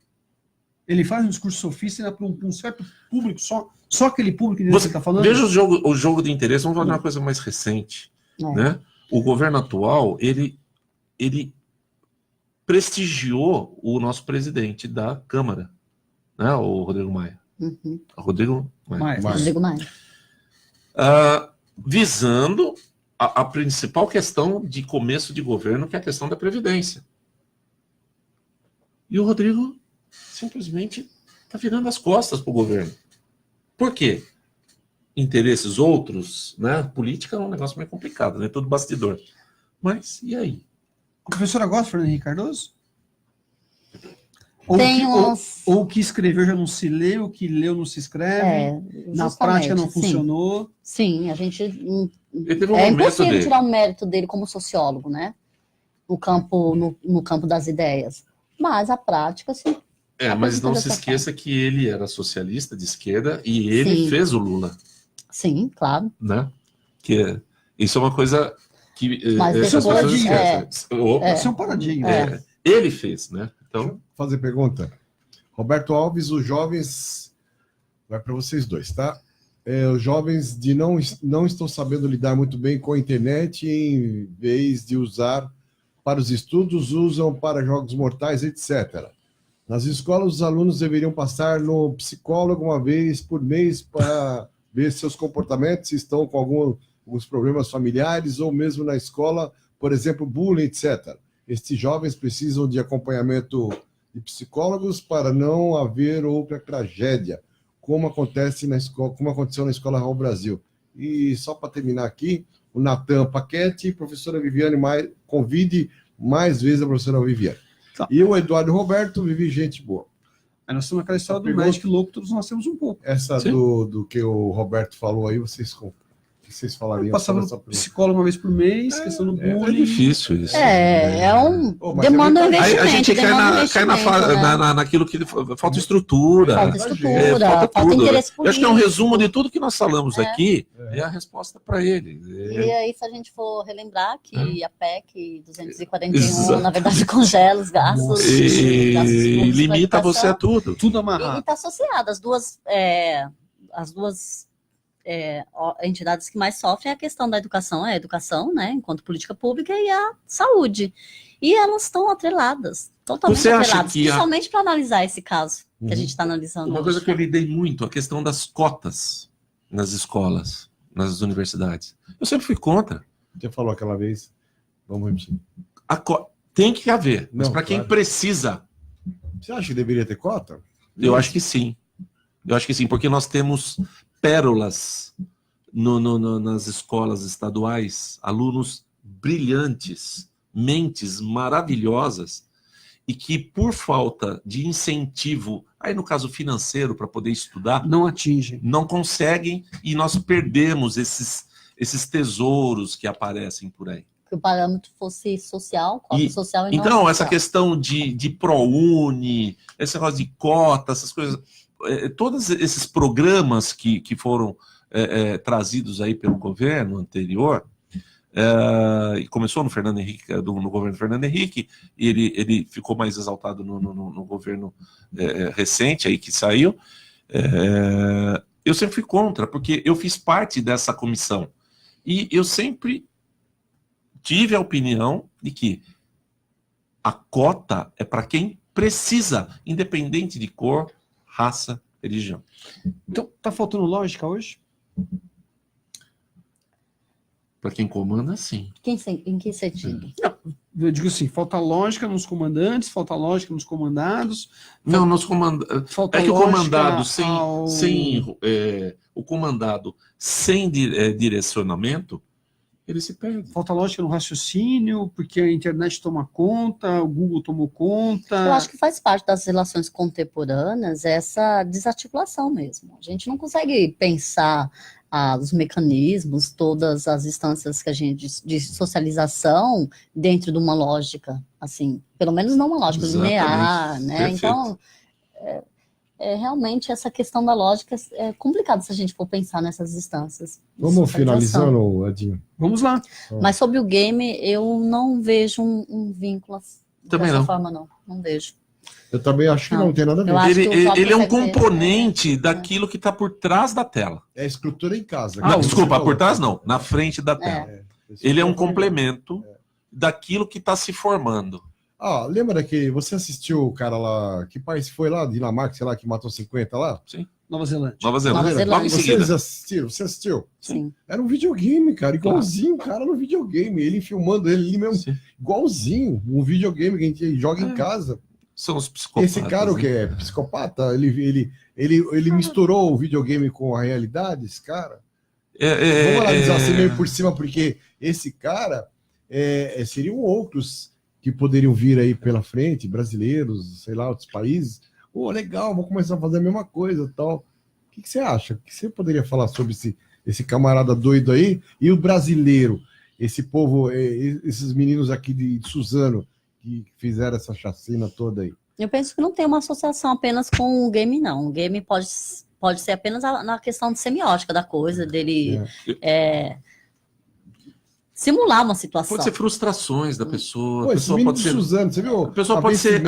Ele faz um discurso sofista ainda para um certo público, só aquele público que você está falando? Veja o jogo de interesse, vamos falar de uma coisa mais recente. Né? O governo atual, ele prestigiou o nosso presidente da Câmara, né? O Rodrigo Maia. Uhum. Rodrigo Maia. Visando a principal questão de começo de governo, que é a questão da Previdência. E o Rodrigo simplesmente está virando as costas para o governo. Por quê? Interesses outros, né? Política é um negócio meio complicado, né? Tudo bastidor. Mas, e aí? A professora gosta do Fernando Henrique Cardoso? Ou o que escreveu já não se lê, o que leu não se escreve, na prática não funcionou. Sim, a gente... É impossível tirar o mérito dele como sociólogo, né? No campo das ideias. Mas a prática, sim. Mas não se esqueça que ele era socialista de esquerda e ele fez o Lula. Sim, claro. Né? Isso é uma coisa que as pessoas esquecem. Isso é um paradinho. Ele fez, né? Então... Deixa eu fazer pergunta. Roberto Alves, os jovens... Vai para vocês dois, tá? Os jovens não estão sabendo lidar muito bem com a internet, em vez de usar para os estudos, usam para jogos mortais, etc. Nas escolas, os alunos deveriam passar no psicólogo uma vez por mês para ver seus comportamentos, se estão com alguns problemas familiares, ou mesmo na escola, por exemplo, bullying, etc. Estes jovens precisam de acompanhamento de psicólogos para não haver outra tragédia, como acontece na escola, como aconteceu na Escola Raul Brasil. E só para terminar aqui, o Natan Paquete, professora Viviane, convide mais vezes a professora Viviane. Tá. E o Eduardo Roberto, Vivi, gente boa. Aí nós temos aquela história do médico louco, todos nós temos um pouco. Essa do que o Roberto falou aí, vocês falariam? Passava no psicólogo uma vez por mês, questão do bullying. É difícil isso. Demanda um investimento. A gente cai naquilo que falta estrutura. Falta interesse político. Eu acho que é um resumo de tudo que nós falamos aqui, é a resposta para ele. E aí, se a gente for relembrar que a PEC 241, na verdade, congela os gastos. E limita você a tudo. Tudo amarrado. E está associado. As duas entidades que mais sofrem é a questão da educação, a educação, né, enquanto política pública, e a saúde. E elas estão atreladas, totalmente atreladas, principalmente para analisar esse caso que a gente está analisando. Uma coisa que eu lidei muito, a questão das cotas nas escolas, nas universidades. Eu sempre fui contra. Você falou aquela vez, vamos repetir. Tem que haver, mas para quem precisa. Você acha que deveria ter cota? Eu acho que sim. Eu acho que sim, porque nós temos pérolas nas escolas estaduais, alunos brilhantes, mentes maravilhosas, e que por falta de incentivo, aí no caso financeiro, para poder estudar, não atingem, não conseguem, e nós perdemos esses tesouros que aparecem por aí. Que o parâmetro fosse social, cota social e não então, social. essa questão de ProUni, esse negócio de cota, essas coisas, todos esses programas que foram trazidos aí pelo governo anterior, e começou no Fernando Henrique, no governo Fernando Henrique, e ele ficou mais exaltado no governo recente aí que saiu. Eu sempre fui contra, porque eu fiz parte dessa comissão, e eu sempre tive a opinião de que a cota é para quem precisa, independente de cor, raça, religião. Então, tá faltando lógica hoje? Para quem comanda, sim. Em que sentido? Eu digo assim, falta lógica nos comandantes, falta lógica nos comandados. Não, nos comandados. É que o comandado o comandado sem direcionamento, ele se perde. Falta lógica no raciocínio, porque a internet toma conta, o Google tomou conta. Eu acho que faz parte das relações contemporâneas essa desarticulação mesmo. A gente não consegue pensar os mecanismos, todas as instâncias que a gente de socialização dentro de uma lógica, assim, pelo menos não uma lógica linear, né? Perfeito. Então, realmente essa questão da lógica é complicada se a gente for pensar nessas instâncias. Vamos finalizando, Edinho? Vamos lá. Mas sobre o game, eu não vejo um vínculo dessa forma, não vejo. Eu também acho que não tem nada a ver. Ele é um componente daquilo que está por trás da tela. É a estrutura em casa. Desculpa, por trás não, na frente da tela. Ele é um complemento daquilo que está se formando. Lembra que você assistiu o cara lá, que país foi lá, Dinamarca, sei lá, que matou 50 lá? Sim. Nova Zelândia. Você assistiu? Sim. Era um videogame, cara, igualzinho, cara, no videogame. Ele filmando ele mesmo, igualzinho, um videogame que a gente joga em casa. São os psicopatas. Esse cara, o que é psicopata, ele misturou o videogame com a realidade, esse cara. Vamos analisar assim meio por cima, porque esse cara seriam outros que poderiam vir aí pela frente, brasileiros, sei lá, outros países. Legal, vou começar a fazer a mesma coisa, tal. O que você acha? O que você poderia falar sobre esse camarada doido aí? E o brasileiro, esse povo, esses meninos aqui de Suzano, que fizeram essa chacina toda aí? Eu penso que não tem uma associação apenas com o game, não. O game pode ser apenas na questão de semiótica da coisa, dele simular uma situação. Pode ser frustrações da pessoa. Esse menino de Suzano, você viu? A pessoa pode ser...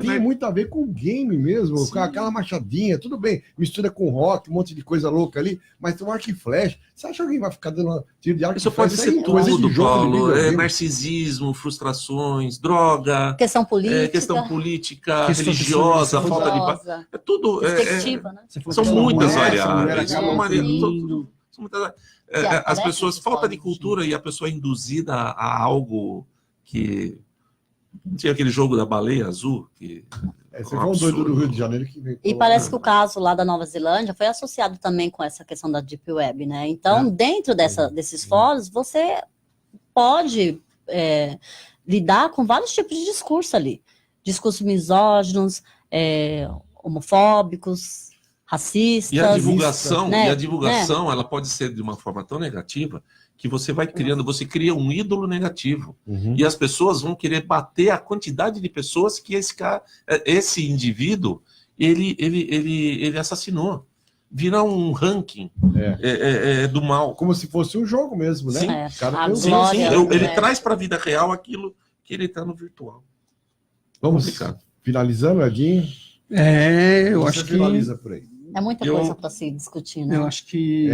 Tem muito a ver com o game mesmo, com aquela machadinha, tudo bem, mistura com rock, um monte de coisa louca ali, mas tem um arco e flecha. Você acha que alguém vai ficar dando tiro de arco e flecha? Isso pode ser tudo, Paulo. Narcisismo, frustrações, droga... Questão política. Religiosa, falta de... É tudo... Perspectiva, né? São muitas variáveis. As pessoas, falta de cultura, e a pessoa é induzida a algo que... Tinha aquele jogo da baleia azul, que... Você foi um doido do Rio de Janeiro que veio. E parece que o caso lá da Nova Zelândia foi associado também com essa questão da Deep Web, né? Então, dentro desses fóruns, você pode lidar com vários tipos de discurso ali. Discursos misóginos, homofóbicos, racistas. E a divulgação, né? Ela pode ser de uma forma tão negativa que você vai criando, você cria um ídolo negativo. E as pessoas vão querer bater a quantidade de pessoas que esse indivíduo, ele assassinou. Vira um ranking do mal. Como se fosse um jogo mesmo, né? Sim. Ele traz para a vida real aquilo que ele está no virtual. Vamos finalizando, Edinho? Eu acho que... finaliza por aí. É muita coisa para se discutir, né? Eu acho que...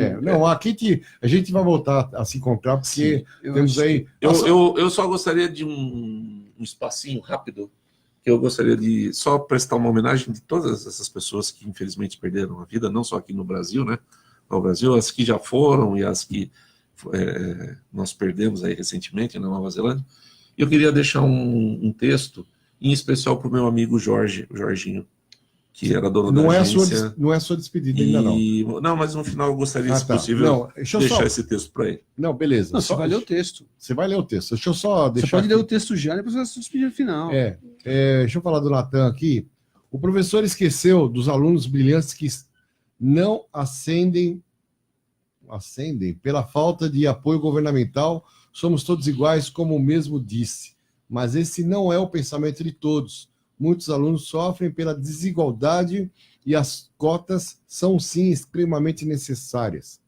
aqui a gente vai voltar a se encontrar, porque temos aí... Eu só gostaria de um espacinho rápido, que eu gostaria de só prestar uma homenagem de todas essas pessoas que infelizmente perderam a vida, não só aqui no Brasil, né? No Brasil, as que já foram e as que nós perdemos aí recentemente na Nova Zelândia. Eu queria deixar um texto, em especial para o meu amigo Jorginho, que era dono da agência. Não é a sua despedida ainda, não. Não, mas no final eu gostaria, se possível, deixar esse texto para ele. Não, beleza. Você vai ler o texto. Você vai ler o texto. Deixa eu só deixar. Você pode ler o texto já, depois você vai se despedir no final. Deixa eu falar do Natan aqui. O professor esqueceu dos alunos brilhantes que não ascendem pela falta de apoio governamental. Somos todos iguais, como o mesmo disse. Mas esse não é o pensamento de todos. Muitos alunos sofrem pela desigualdade e as cotas são, sim, extremamente necessárias.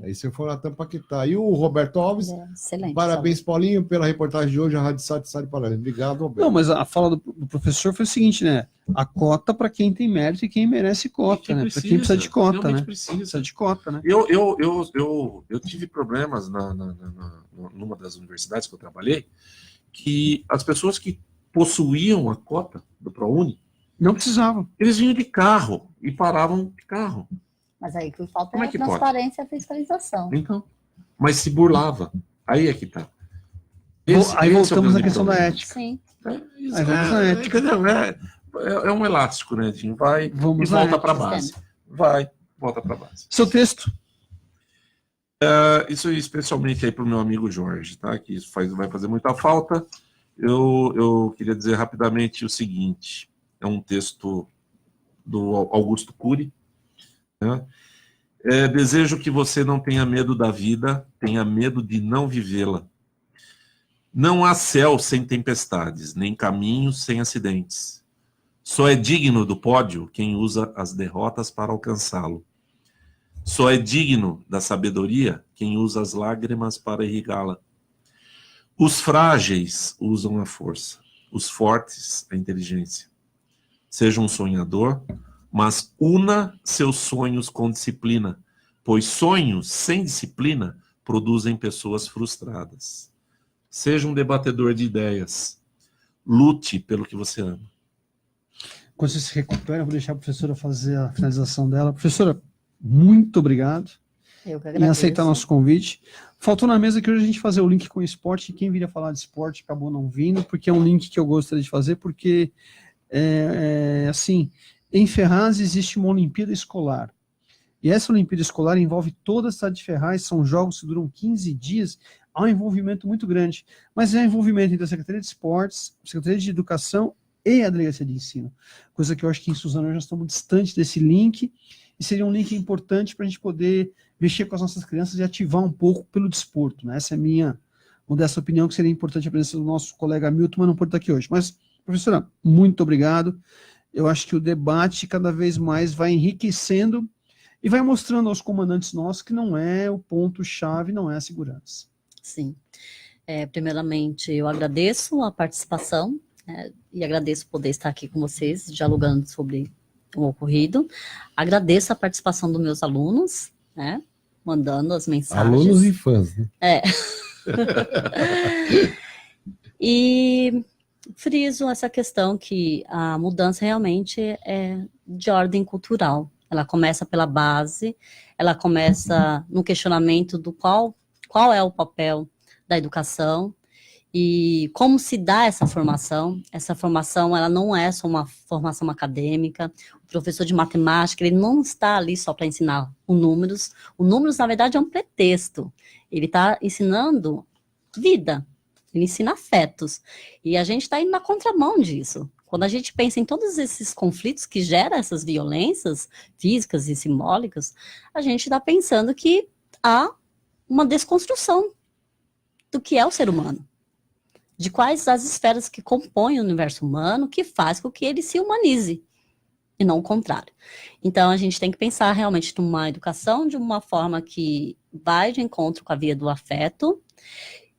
Esse foi o Natan Paquetá. E o Roberto Alves, excelente, parabéns, Paulinho, pela reportagem de hoje, a Rádio Sat Paralelo. Obrigado, Roberto. Não, mas a fala do professor foi o seguinte, né? A cota para quem tem mérito e quem merece cota, né? Para quem precisa de cota, né? Precisa de cota, né? Eu tive problemas numa das universidades que eu trabalhei, que as pessoas que possuíam a cota do ProUni não precisavam. Eles vinham de carro e paravam de carro. Mas aí que falta é a transparência e a fiscalização. Então, mas se burlava. Aí é que tá. Aí voltamos à questão da ética. Sim. É um elástico, né, Edinho? Vai e volta para a base. Volta para a base. Seu texto. Isso especialmente aí para o meu amigo Jorge, tá? Que isso vai fazer muita falta. Eu queria dizer rapidamente o seguinte. É um texto do Augusto Cury. Né? Desejo que você não tenha medo da vida, tenha medo de não vivê-la. Não há céu sem tempestades, nem caminho sem acidentes. Só é digno do pódio quem usa as derrotas para alcançá-lo. Só é digno da sabedoria quem usa as lágrimas para irrigá-la. Os frágeis usam a força, os fortes a inteligência. Seja um sonhador, mas una seus sonhos com disciplina, pois sonhos sem disciplina produzem pessoas frustradas. Seja um debatedor de ideias. Lute pelo que você ama. Quando você se recupera, eu vou deixar a professora fazer a finalização dela. Professora, muito obrigado em aceitar nosso convite. Faltou na mesa que hoje a gente fazer o link com o esporte, e quem viria falar de esporte acabou não vindo, porque é um link que eu gostaria de fazer, porque, assim, em Ferraz existe uma Olimpíada Escolar. E essa Olimpíada Escolar envolve toda a cidade de Ferraz, são jogos que duram 15 dias, há um envolvimento muito grande. Mas é um envolvimento entre a Secretaria de Esportes, a Secretaria de Educação e a Delegacia de Ensino. Coisa que eu acho que em Suzano já estamos distantes desse link, e seria um link importante para a gente poder mexer com as nossas crianças e ativar um pouco pelo desporto. Né? Essa é a minha modesta opinião, que seria importante a presença do nosso colega Milton, mas não pode estar aqui hoje. Mas, professora, muito obrigado. Eu acho que o debate cada vez mais vai enriquecendo e vai mostrando aos comandantes nossos que não é o ponto-chave, não é a segurança. Sim. Primeiramente, eu agradeço a participação e agradeço poder estar aqui com vocês, dialogando sobre o ocorrido. Agradeço a participação dos meus alunos, né, mandando as mensagens. Alunos e fãs, né? E friso essa questão que a mudança realmente é de ordem cultural. Ela começa pela base, ela começa no questionamento do qual é o papel da educação e como se dá essa formação. Essa formação, ela não é só uma formação acadêmica. O professor de matemática, ele não está ali só para ensinar os números. O números, na verdade, é um pretexto. Ele está ensinando vida, ele ensina afetos. E a gente está indo na contramão disso. Quando a gente pensa em todos esses conflitos que geram essas violências físicas e simbólicas, a gente está pensando que há uma desconstrução do que é o ser humano, de quais as esferas que compõem o universo humano, que faz com que ele se humanize, e não o contrário. Então, a gente tem que pensar realmente numa educação de uma forma que vai de encontro com a via do afeto,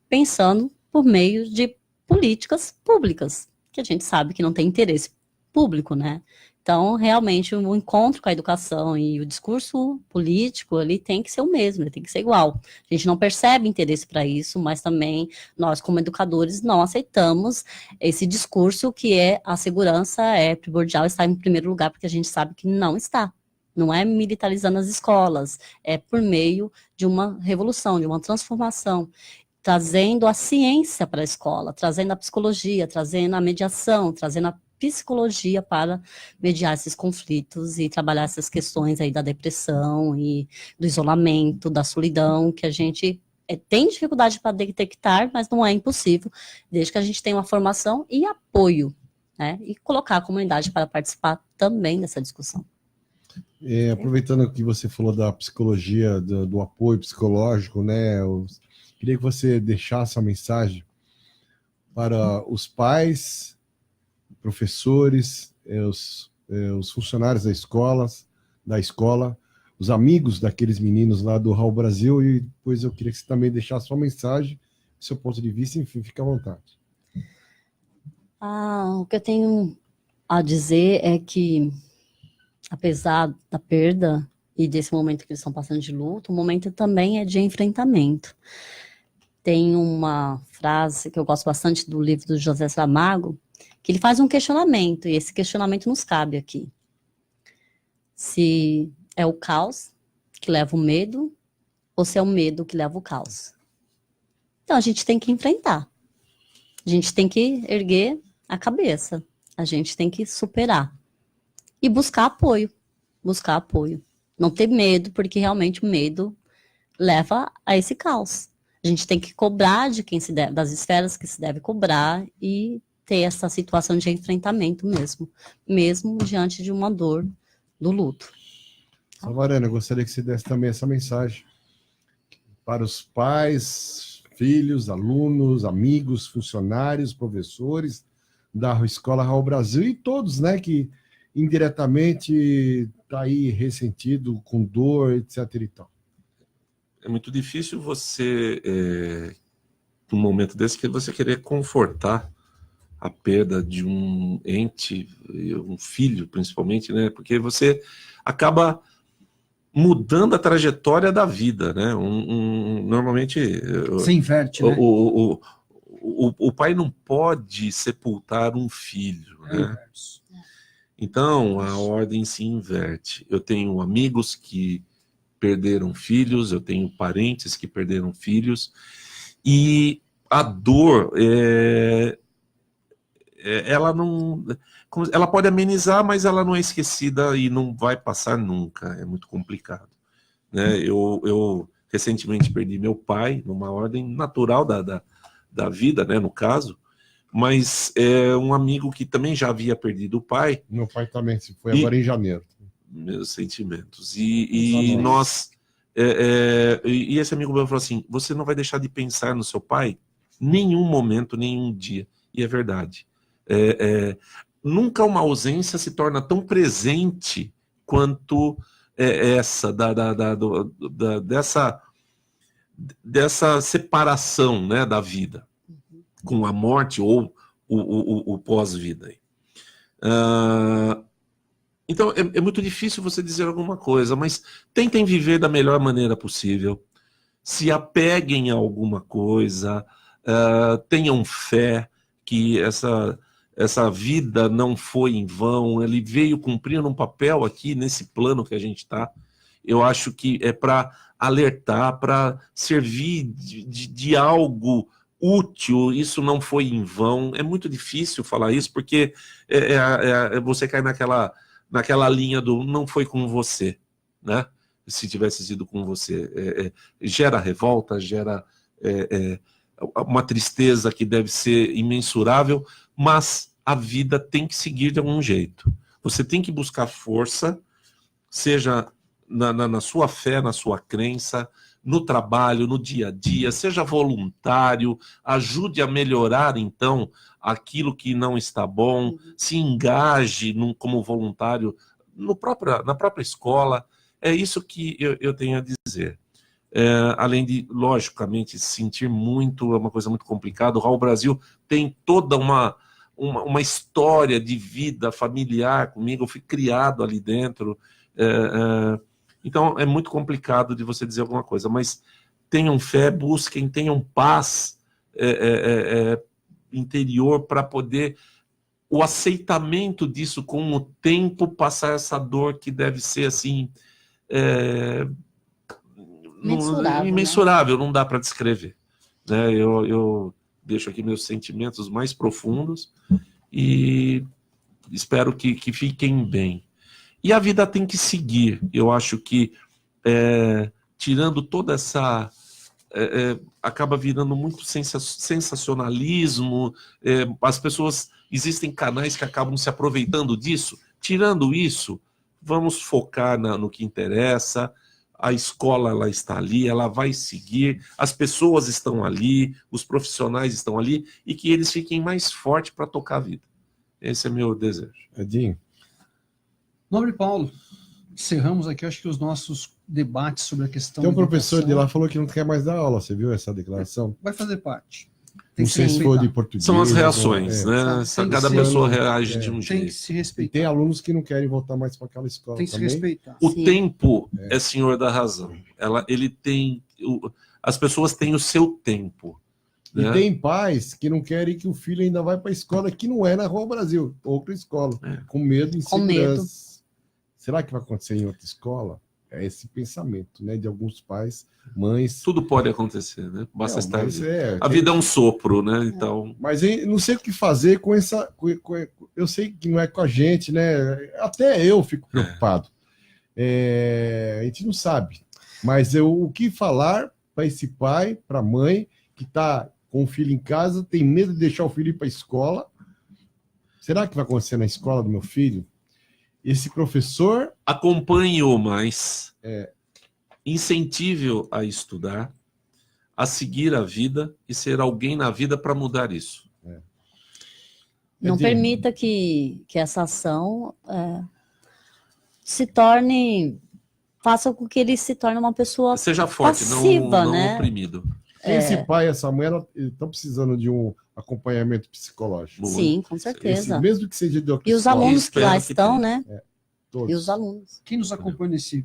pensando por meio de políticas públicas, que a gente sabe que não tem interesse público, né? Então, realmente, o encontro com a educação e o discurso político, ele tem que ser o mesmo, ele tem que ser igual. A gente não percebe interesse para isso, mas também nós, como educadores, não aceitamos esse discurso que a segurança é primordial, está em primeiro lugar, porque a gente sabe que não está. Não é militarizando as escolas, é por meio de uma revolução, de uma transformação, trazendo a ciência para a escola, trazendo a psicologia, trazendo a mediação, trazendo a psicologia para mediar esses conflitos e trabalhar essas questões aí da depressão e do isolamento, da solidão, que a gente tem dificuldade para detectar, mas não é impossível, desde que a gente tenha uma formação e apoio, né? E colocar a comunidade para participar também dessa discussão. Aproveitando que você falou da psicologia, do apoio psicológico, né? Queria que você deixasse uma mensagem para os pais, professores, os funcionários da escola, os amigos daqueles meninos lá do Raul Brasil, e depois eu queria que você também deixasse uma mensagem, seu ponto de vista, enfim, fique à vontade. O que eu tenho a dizer é que, apesar da perda e desse momento que eles estão passando de luto, o momento também é de enfrentamento. Tem uma frase que eu gosto bastante do livro do José Saramago, que ele faz um questionamento, e esse questionamento nos cabe aqui. Se é o caos que leva o medo, ou se é o medo que leva o caos. Então, a gente tem que enfrentar. A gente tem que erguer a cabeça. A gente tem que superar. E buscar apoio. Buscar apoio. Não ter medo, porque realmente o medo leva a esse caos. A gente tem que cobrar de quem das esferas que se deve cobrar e ter essa situação de enfrentamento mesmo diante de uma dor do luto. Salvarana, eu gostaria que você desse também essa mensagem para os pais, filhos, alunos, amigos, funcionários, professores da Escola Raul Brasil e todos, né, que indiretamente está aí ressentido, com dor, etc. e tal. É muito difícil você, num momento desse, que você querer confortar a perda de um ente, um filho principalmente, né? Porque você acaba mudando a trajetória da vida, né? Normalmente... Se inverte, né? O pai não pode sepultar um filho, né? Então, a ordem se inverte. Eu tenho amigos que perderam filhos, eu tenho parentes que perderam filhos, e a dor, ela pode amenizar, mas ela não é esquecida e não vai passar nunca, é muito complicado, né? Eu recentemente perdi meu pai, numa ordem natural da vida, né, no caso, mas é um amigo que também já havia perdido o pai. Meu pai também, se foi agora em janeiro. Meus sentimentos. E nós... e esse amigo meu falou assim, você não vai deixar de pensar no seu pai nenhum momento, nenhum dia. E é verdade. Nunca uma ausência se torna tão presente quanto essa, dessa separação, né, da vida, com a morte ou o pós-vida. Então, é muito difícil você dizer alguma coisa, mas tentem viver da melhor maneira possível, se apeguem a alguma coisa, tenham fé que essa vida não foi em vão, ele veio cumprindo um papel aqui nesse plano que a gente está. Eu acho que é para alertar, para servir de algo útil, isso não foi em vão. É muito difícil falar isso, porque você cai naquela linha do não foi com você, né? Se tivesse sido com você. Gera revolta, gera uma tristeza que deve ser imensurável, mas a vida tem que seguir de algum jeito. Você tem que buscar força, seja na sua fé, na sua crença, no trabalho, no dia a dia, seja voluntário, ajude a melhorar, então, aquilo que não está bom, se engaje como voluntário na própria escola. É isso que eu tenho a dizer. Além de, logicamente, sentir muito, é uma coisa muito complicada. O Raul Brasil tem toda uma história de vida familiar comigo, eu fui criado ali dentro. Então é muito complicado de você dizer alguma coisa, mas tenham fé, busquem, tenham paz interior para poder o aceitamento disso com o tempo, passar essa dor que deve ser assim imensurável, né? Não dá para descrever, né? Eu deixo aqui meus sentimentos mais profundos e espero que fiquem bem. E a vida tem que seguir. Eu acho que, tirando toda essa... acaba virando muito sensacionalismo, as pessoas... Existem canais que acabam se aproveitando disso. Tirando isso, vamos focar no que interessa. A escola ela está ali, ela vai seguir, as pessoas estão ali, os profissionais estão ali, e que eles fiquem mais fortes para tocar a vida. Esse é meu desejo. Edinho. Nobre Paulo, encerramos aqui, acho que os nossos debates sobre a questão... Tem um professor de lá que falou que não quer mais dar aula, você viu essa declaração? Vai fazer parte. Não sei se for de português. São as reações, né? Cada pessoa reage de um jeito. Tem que se respeitar. E tem alunos que não querem voltar mais para aquela escola. Tem que também. se respeitar. O tempo é senhor da razão. Ele tem... As pessoas têm o seu tempo. E né? tem pais que não querem que o filho ainda vá para a escola que não é na Rua Brasil, outra escola, com medo e insegurança. Será que vai acontecer em outra escola? É esse pensamento, né, de alguns pais, mães. Tudo pode acontecer, né? Basta estar ali. A tem... vida é um sopro, né? Então. Mas eu não sei o que fazer com essa. Eu sei que não é com a gente, né? Até eu fico preocupado. A gente não sabe. Mas o que falar para esse pai, para a mãe, que está com o filho em casa, tem medo de deixar o filho ir para a escola? Será que vai acontecer na escola do meu filho? Esse professor... Acompanhe-o mais, incentive-o a estudar, a seguir a vida e ser alguém na vida para mudar isso. Não permita que essa ação se torne... Faça com que ele se torne uma pessoa seja forte, passiva, não né? oprimido. Esse pai e essa mãe estão precisando de um acompanhamento psicológico. Sim, com certeza. Mesmo que seja de outra E os escola. alunos que lá estão, né? Todos. E os alunos. Quem nos acompanha nesse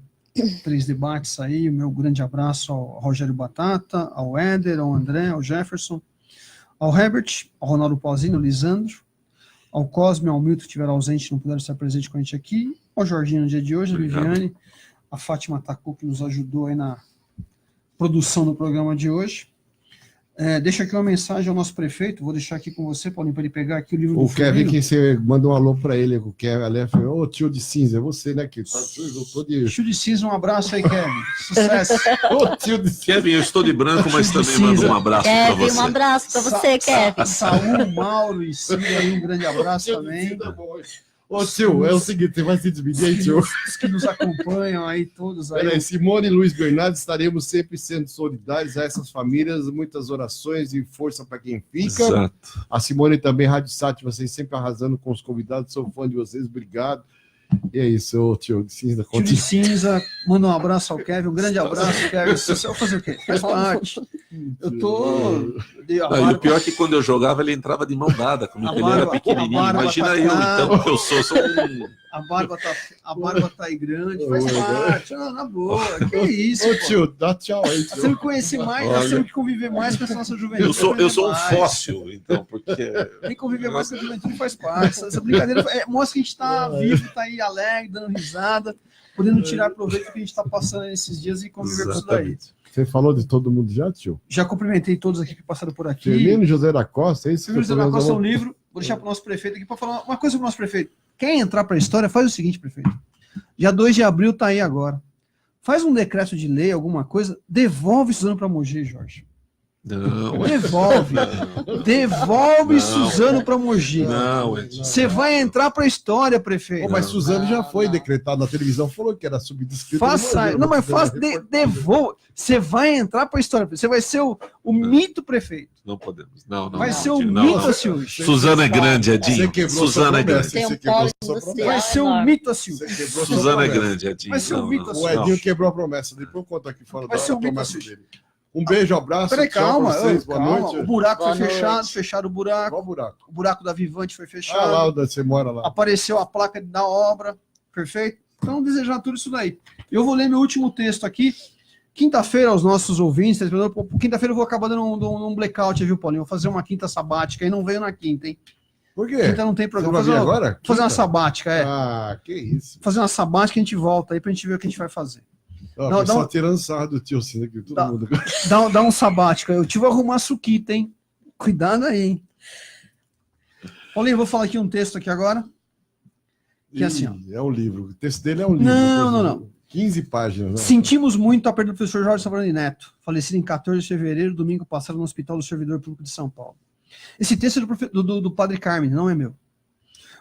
3 debates aí, o meu grande abraço ao Rogério Batata, ao Éder, ao André, ao Jefferson, ao Herbert, ao Ronaldo Pauzino, ao Lisandro, ao Cosme, ao Milton, que estiveram ausentes, não puderam estar presente com a gente aqui, ao Jorginho no dia de hoje, a Viviane, a Fátima Tacu, que nos ajudou aí na produção do programa de hoje. Deixa aqui uma mensagem ao nosso prefeito, vou deixar aqui com você, Paulinho, para ele pegar aqui o livro do Kevin, que você mandou um alô para ele, o Kevin, ali, falou, ô tio de cinza, é você, né, que Tio de cinza, um abraço aí, Kevin, sucesso. Ô tio de cinza. Kevin, eu estou de branco, mas também mando um abraço para você. Um abraço para você, Kevin. Saúl, Mauro e Cília aí, um grande abraço também. Ô tio, é o seguinte, você vai se despedir aí, tio. Os que nos acompanham aí, todos aí. Peraí, Simone e Luiz Bernardo, estaremos sempre sendo solidários a essas famílias, muitas orações e força para quem fica. Exato. A Simone também, Rádio Sat, vocês sempre arrasando com os convidados, sou fã de vocês, obrigado. E é isso, tio de cinza. Tio de cinza, manda um abraço ao Kevin, um grande abraço, Kevin. Você vai fazer o quê? Faz parte. Eu tô... E o pior é que quando eu jogava, ele entrava de mão dada comigo, ele era pequenininho. Imagina eu, então, que eu sou A barba tá aí grande, faz parte. Não, na boa, que isso. Ô tio, dá tchau aí. Nós temos que conhecer mais, nós temos que conviver mais com essa nossa juventude. Eu sou um fóssil, então, porque... Tem que conviver mais com a juventude, faz parte. Essa brincadeira mostra que a gente tá vivo, tá aí alegre, dando risada, podendo tirar proveito do que a gente tá passando nesses dias e conviver com isso daí. Você falou de todo mundo já, tio? Já cumprimentei todos aqui que passaram por aqui. Firmino José da Costa, é isso? Firmino José da Costa é um livro. Vou deixar para o nosso prefeito aqui para falar uma coisa para o nosso prefeito. Quer entrar para a história? Faz o seguinte, prefeito. Dia 2 de abril tá aí agora. Faz um decreto de lei, alguma coisa, devolve Suzano para Mogi, Jorge. Não. Devolve Suzano para Mogi. Não, você vai entrar para a história, prefeito. Mas Suzano já foi decretado na televisão, falou que era subdistrito. Faça, não, mas faça, devolve. Você vai entrar para a história, você vai ser o mito prefeito. Não podemos. Não, vai ser o mito, Silvio. Suzano é grande, Edinho. Suzano é grande. Vai ser o mito, Silvio. Suzano é grande, Edinho. Vai ser o mito, O Edinho quebrou a promessa. Depois eu conto aqui fora da promessa dele. Um beijo, abraço. Peraí, calma. Boa noite. O buraco foi fechado, fecharam o buraco. Qual buraco? O buraco da Vivante foi fechado. Ah, lá onde você mora lá. Apareceu a placa da obra, perfeito? Então, desejar tudo isso daí. Eu vou ler meu último texto aqui. Quinta-feira, aos nossos ouvintes, quinta-feira eu vou acabar dando um blackout, viu, Paulinho? Vou fazer uma quinta sabática e não veio na quinta, hein? Por quê? Quinta não tem programa. Você vai vir agora? Fazer uma sabática, Ah, que isso. Fazer uma sabática e a gente volta aí pra gente ver o que a gente vai fazer. Só tirando sarro do tio Cine aqui, todo mundo. Dá um sabático. Eu tive que arrumar suquita, hein? Cuidado aí, hein? Paulinho, vou falar aqui um texto aqui agora. Que é assim, ó. É um livro. O texto dele é um livro. Não. 15 páginas. Né? Sentimos muito a perda do professor Jorge Salvarani Neto, falecido em 14 de fevereiro, domingo passado, no Hospital do Servidor Público de São Paulo. Esse texto é do Padre Carmen, não é meu.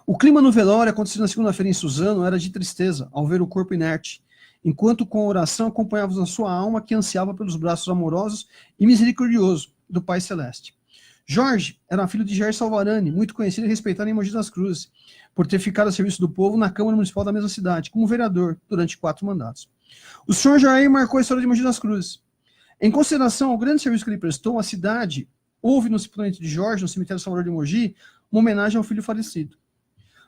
O clima no velório, acontecido na segunda-feira em Suzano, era de tristeza, ao ver o corpo inerte, enquanto com a oração acompanhávamos a sua alma que ansiava pelos braços amorosos e misericordiosos do Pai Celeste. Jorge era filho de Jair Salvarani, muito conhecido e respeitado em Mogi das Cruzes, por ter ficado a serviço do povo na Câmara Municipal da mesma cidade, como vereador, durante 4 mandatos. O senhor Jair marcou a história de Mogi das Cruzes. Em consideração ao grande serviço que ele prestou à cidade, houve no sepultamento de Jorge, no cemitério Salvador de Mogi, uma homenagem ao filho falecido.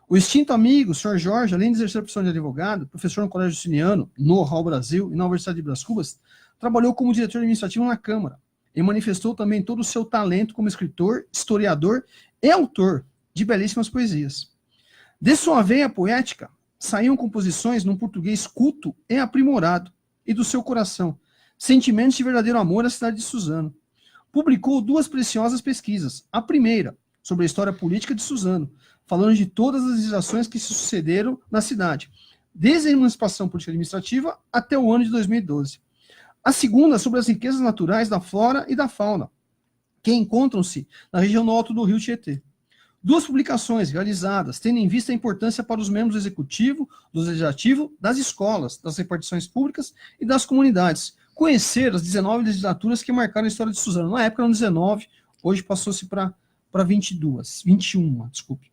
O extinto amigo, o senhor Jorge, além de exercer a profissão de advogado, professor no Colégio Siniano, no Hall Brasil e na Universidade de Brás Cubas, trabalhou como diretor administrativo na Câmara e manifestou também todo o seu talento como escritor, historiador e autor de belíssimas poesias. De sua veia poética, saíam composições num português culto e aprimorado, e do seu coração, sentimentos de verdadeiro amor à cidade de Suzano. Publicou 2 preciosas pesquisas. A primeira, sobre a história política de Suzano, falando de todas as legislações que se sucederam na cidade, desde a emancipação política administrativa até o ano de 2012. A segunda, sobre as riquezas naturais da flora e da fauna, que encontram-se na região do alto do rio Tietê. 2 publicações realizadas, tendo em vista a importância para os membros do Executivo, do Legislativo, das escolas, das repartições públicas e das comunidades. Conhecer as 19 legislaturas que marcaram a história de Suzano. Na época eram 19, hoje passou-se para 21, desculpe.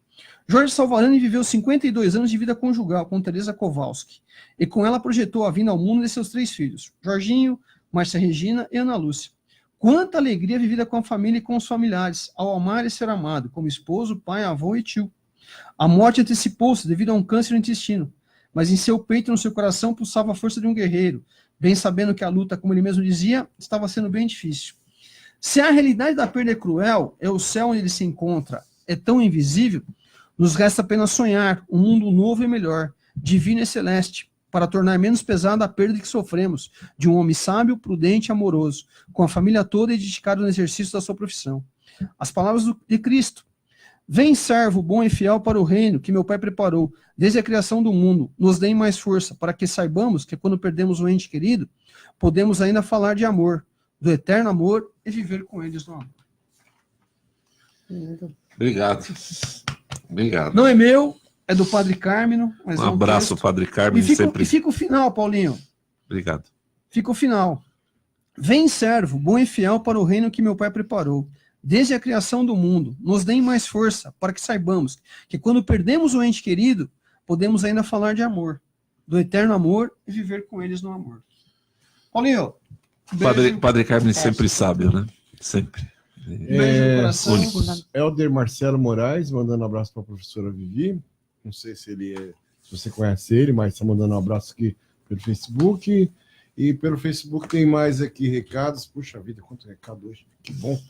Jorge Salvarani viveu 52 anos de vida conjugal com Teresa Kowalski, e com ela projetou a vinda ao mundo de seus 3 filhos, Jorginho, Márcia Regina e Ana Lúcia. Quanta alegria vivida com a família e com os familiares, ao amar e ser amado, como esposo, pai, avô e tio. A morte antecipou-se devido a um câncer no intestino, mas em seu peito e no seu coração pulsava a força de um guerreiro, bem sabendo que a luta, como ele mesmo dizia, estava sendo bem difícil. Se a realidade da perda é cruel, é o céu onde ele se encontra, é tão invisível, nos resta apenas sonhar um mundo novo e melhor, divino e celeste, para tornar menos pesada a perda que sofremos de um homem sábio, prudente e amoroso, com a família toda e dedicado no exercício da sua profissão. As palavras de Cristo: vem, servo bom e fiel para o reino que meu Pai preparou, desde a criação do mundo, nos deem mais força, para que saibamos que quando perdemos um ente querido, podemos ainda falar de amor, do eterno amor e viver com eles no amor. Obrigado. Não é meu, é do Padre Carmino. Mas um abraço, Padre Carmino. E fica o final, Paulinho. Obrigado. Fica o final. Vem, servo, bom e fiel para o reino que meu Pai preparou, desde a criação do mundo, nos deem mais força, para que saibamos que quando perdemos o ente querido, podemos ainda falar de amor, do eterno amor e viver com eles no amor. Paulinho, Padre Carmen sempre sábio, né? Sempre. Beijo no coração. Helder Marcelo Moraes, mandando um abraço para a professora Vivi. Não sei se você conhece ele, mas está mandando um abraço aqui pelo Facebook. E pelo Facebook tem mais aqui recados. Puxa vida, quanto recado hoje. Que bom.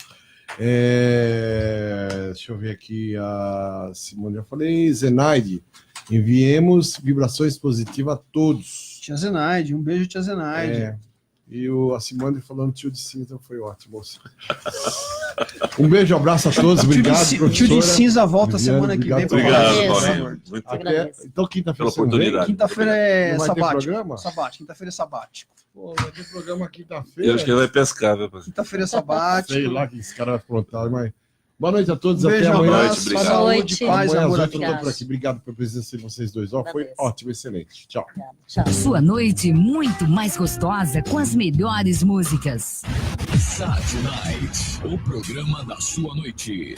Deixa eu ver aqui. A Simone, já falei. Zenaide, enviemos vibrações positivas a todos. Tia Zenaide, um beijo, tia Zenaide. E a Simone falando tio de cinza foi ótimo. Um beijo, abraço a todos. Obrigado, professora. Tio de cinza volta semana que vem. Obrigado, Paulinho. Então, quinta-feira. Pela oportunidade. Quinta-feira é sabático. Quinta-feira é sabático. Pô, vai ter programa quinta-feira. Eu acho que ele vai pescar, viu? Quinta-feira é sabático. Sei lá que esse cara vai aprontar, mas... Boa noite a todos, Beijo, até amanhã. Abraço, obrigado. saúde, paz, Amanhã amor às a 8 eu tô por todos. aqui. Obrigado pela presença de vocês dois. Foi ótimo, excelente. Tchau. Sua noite muito mais gostosa com as melhores músicas. Saturday Night, o programa da sua noite.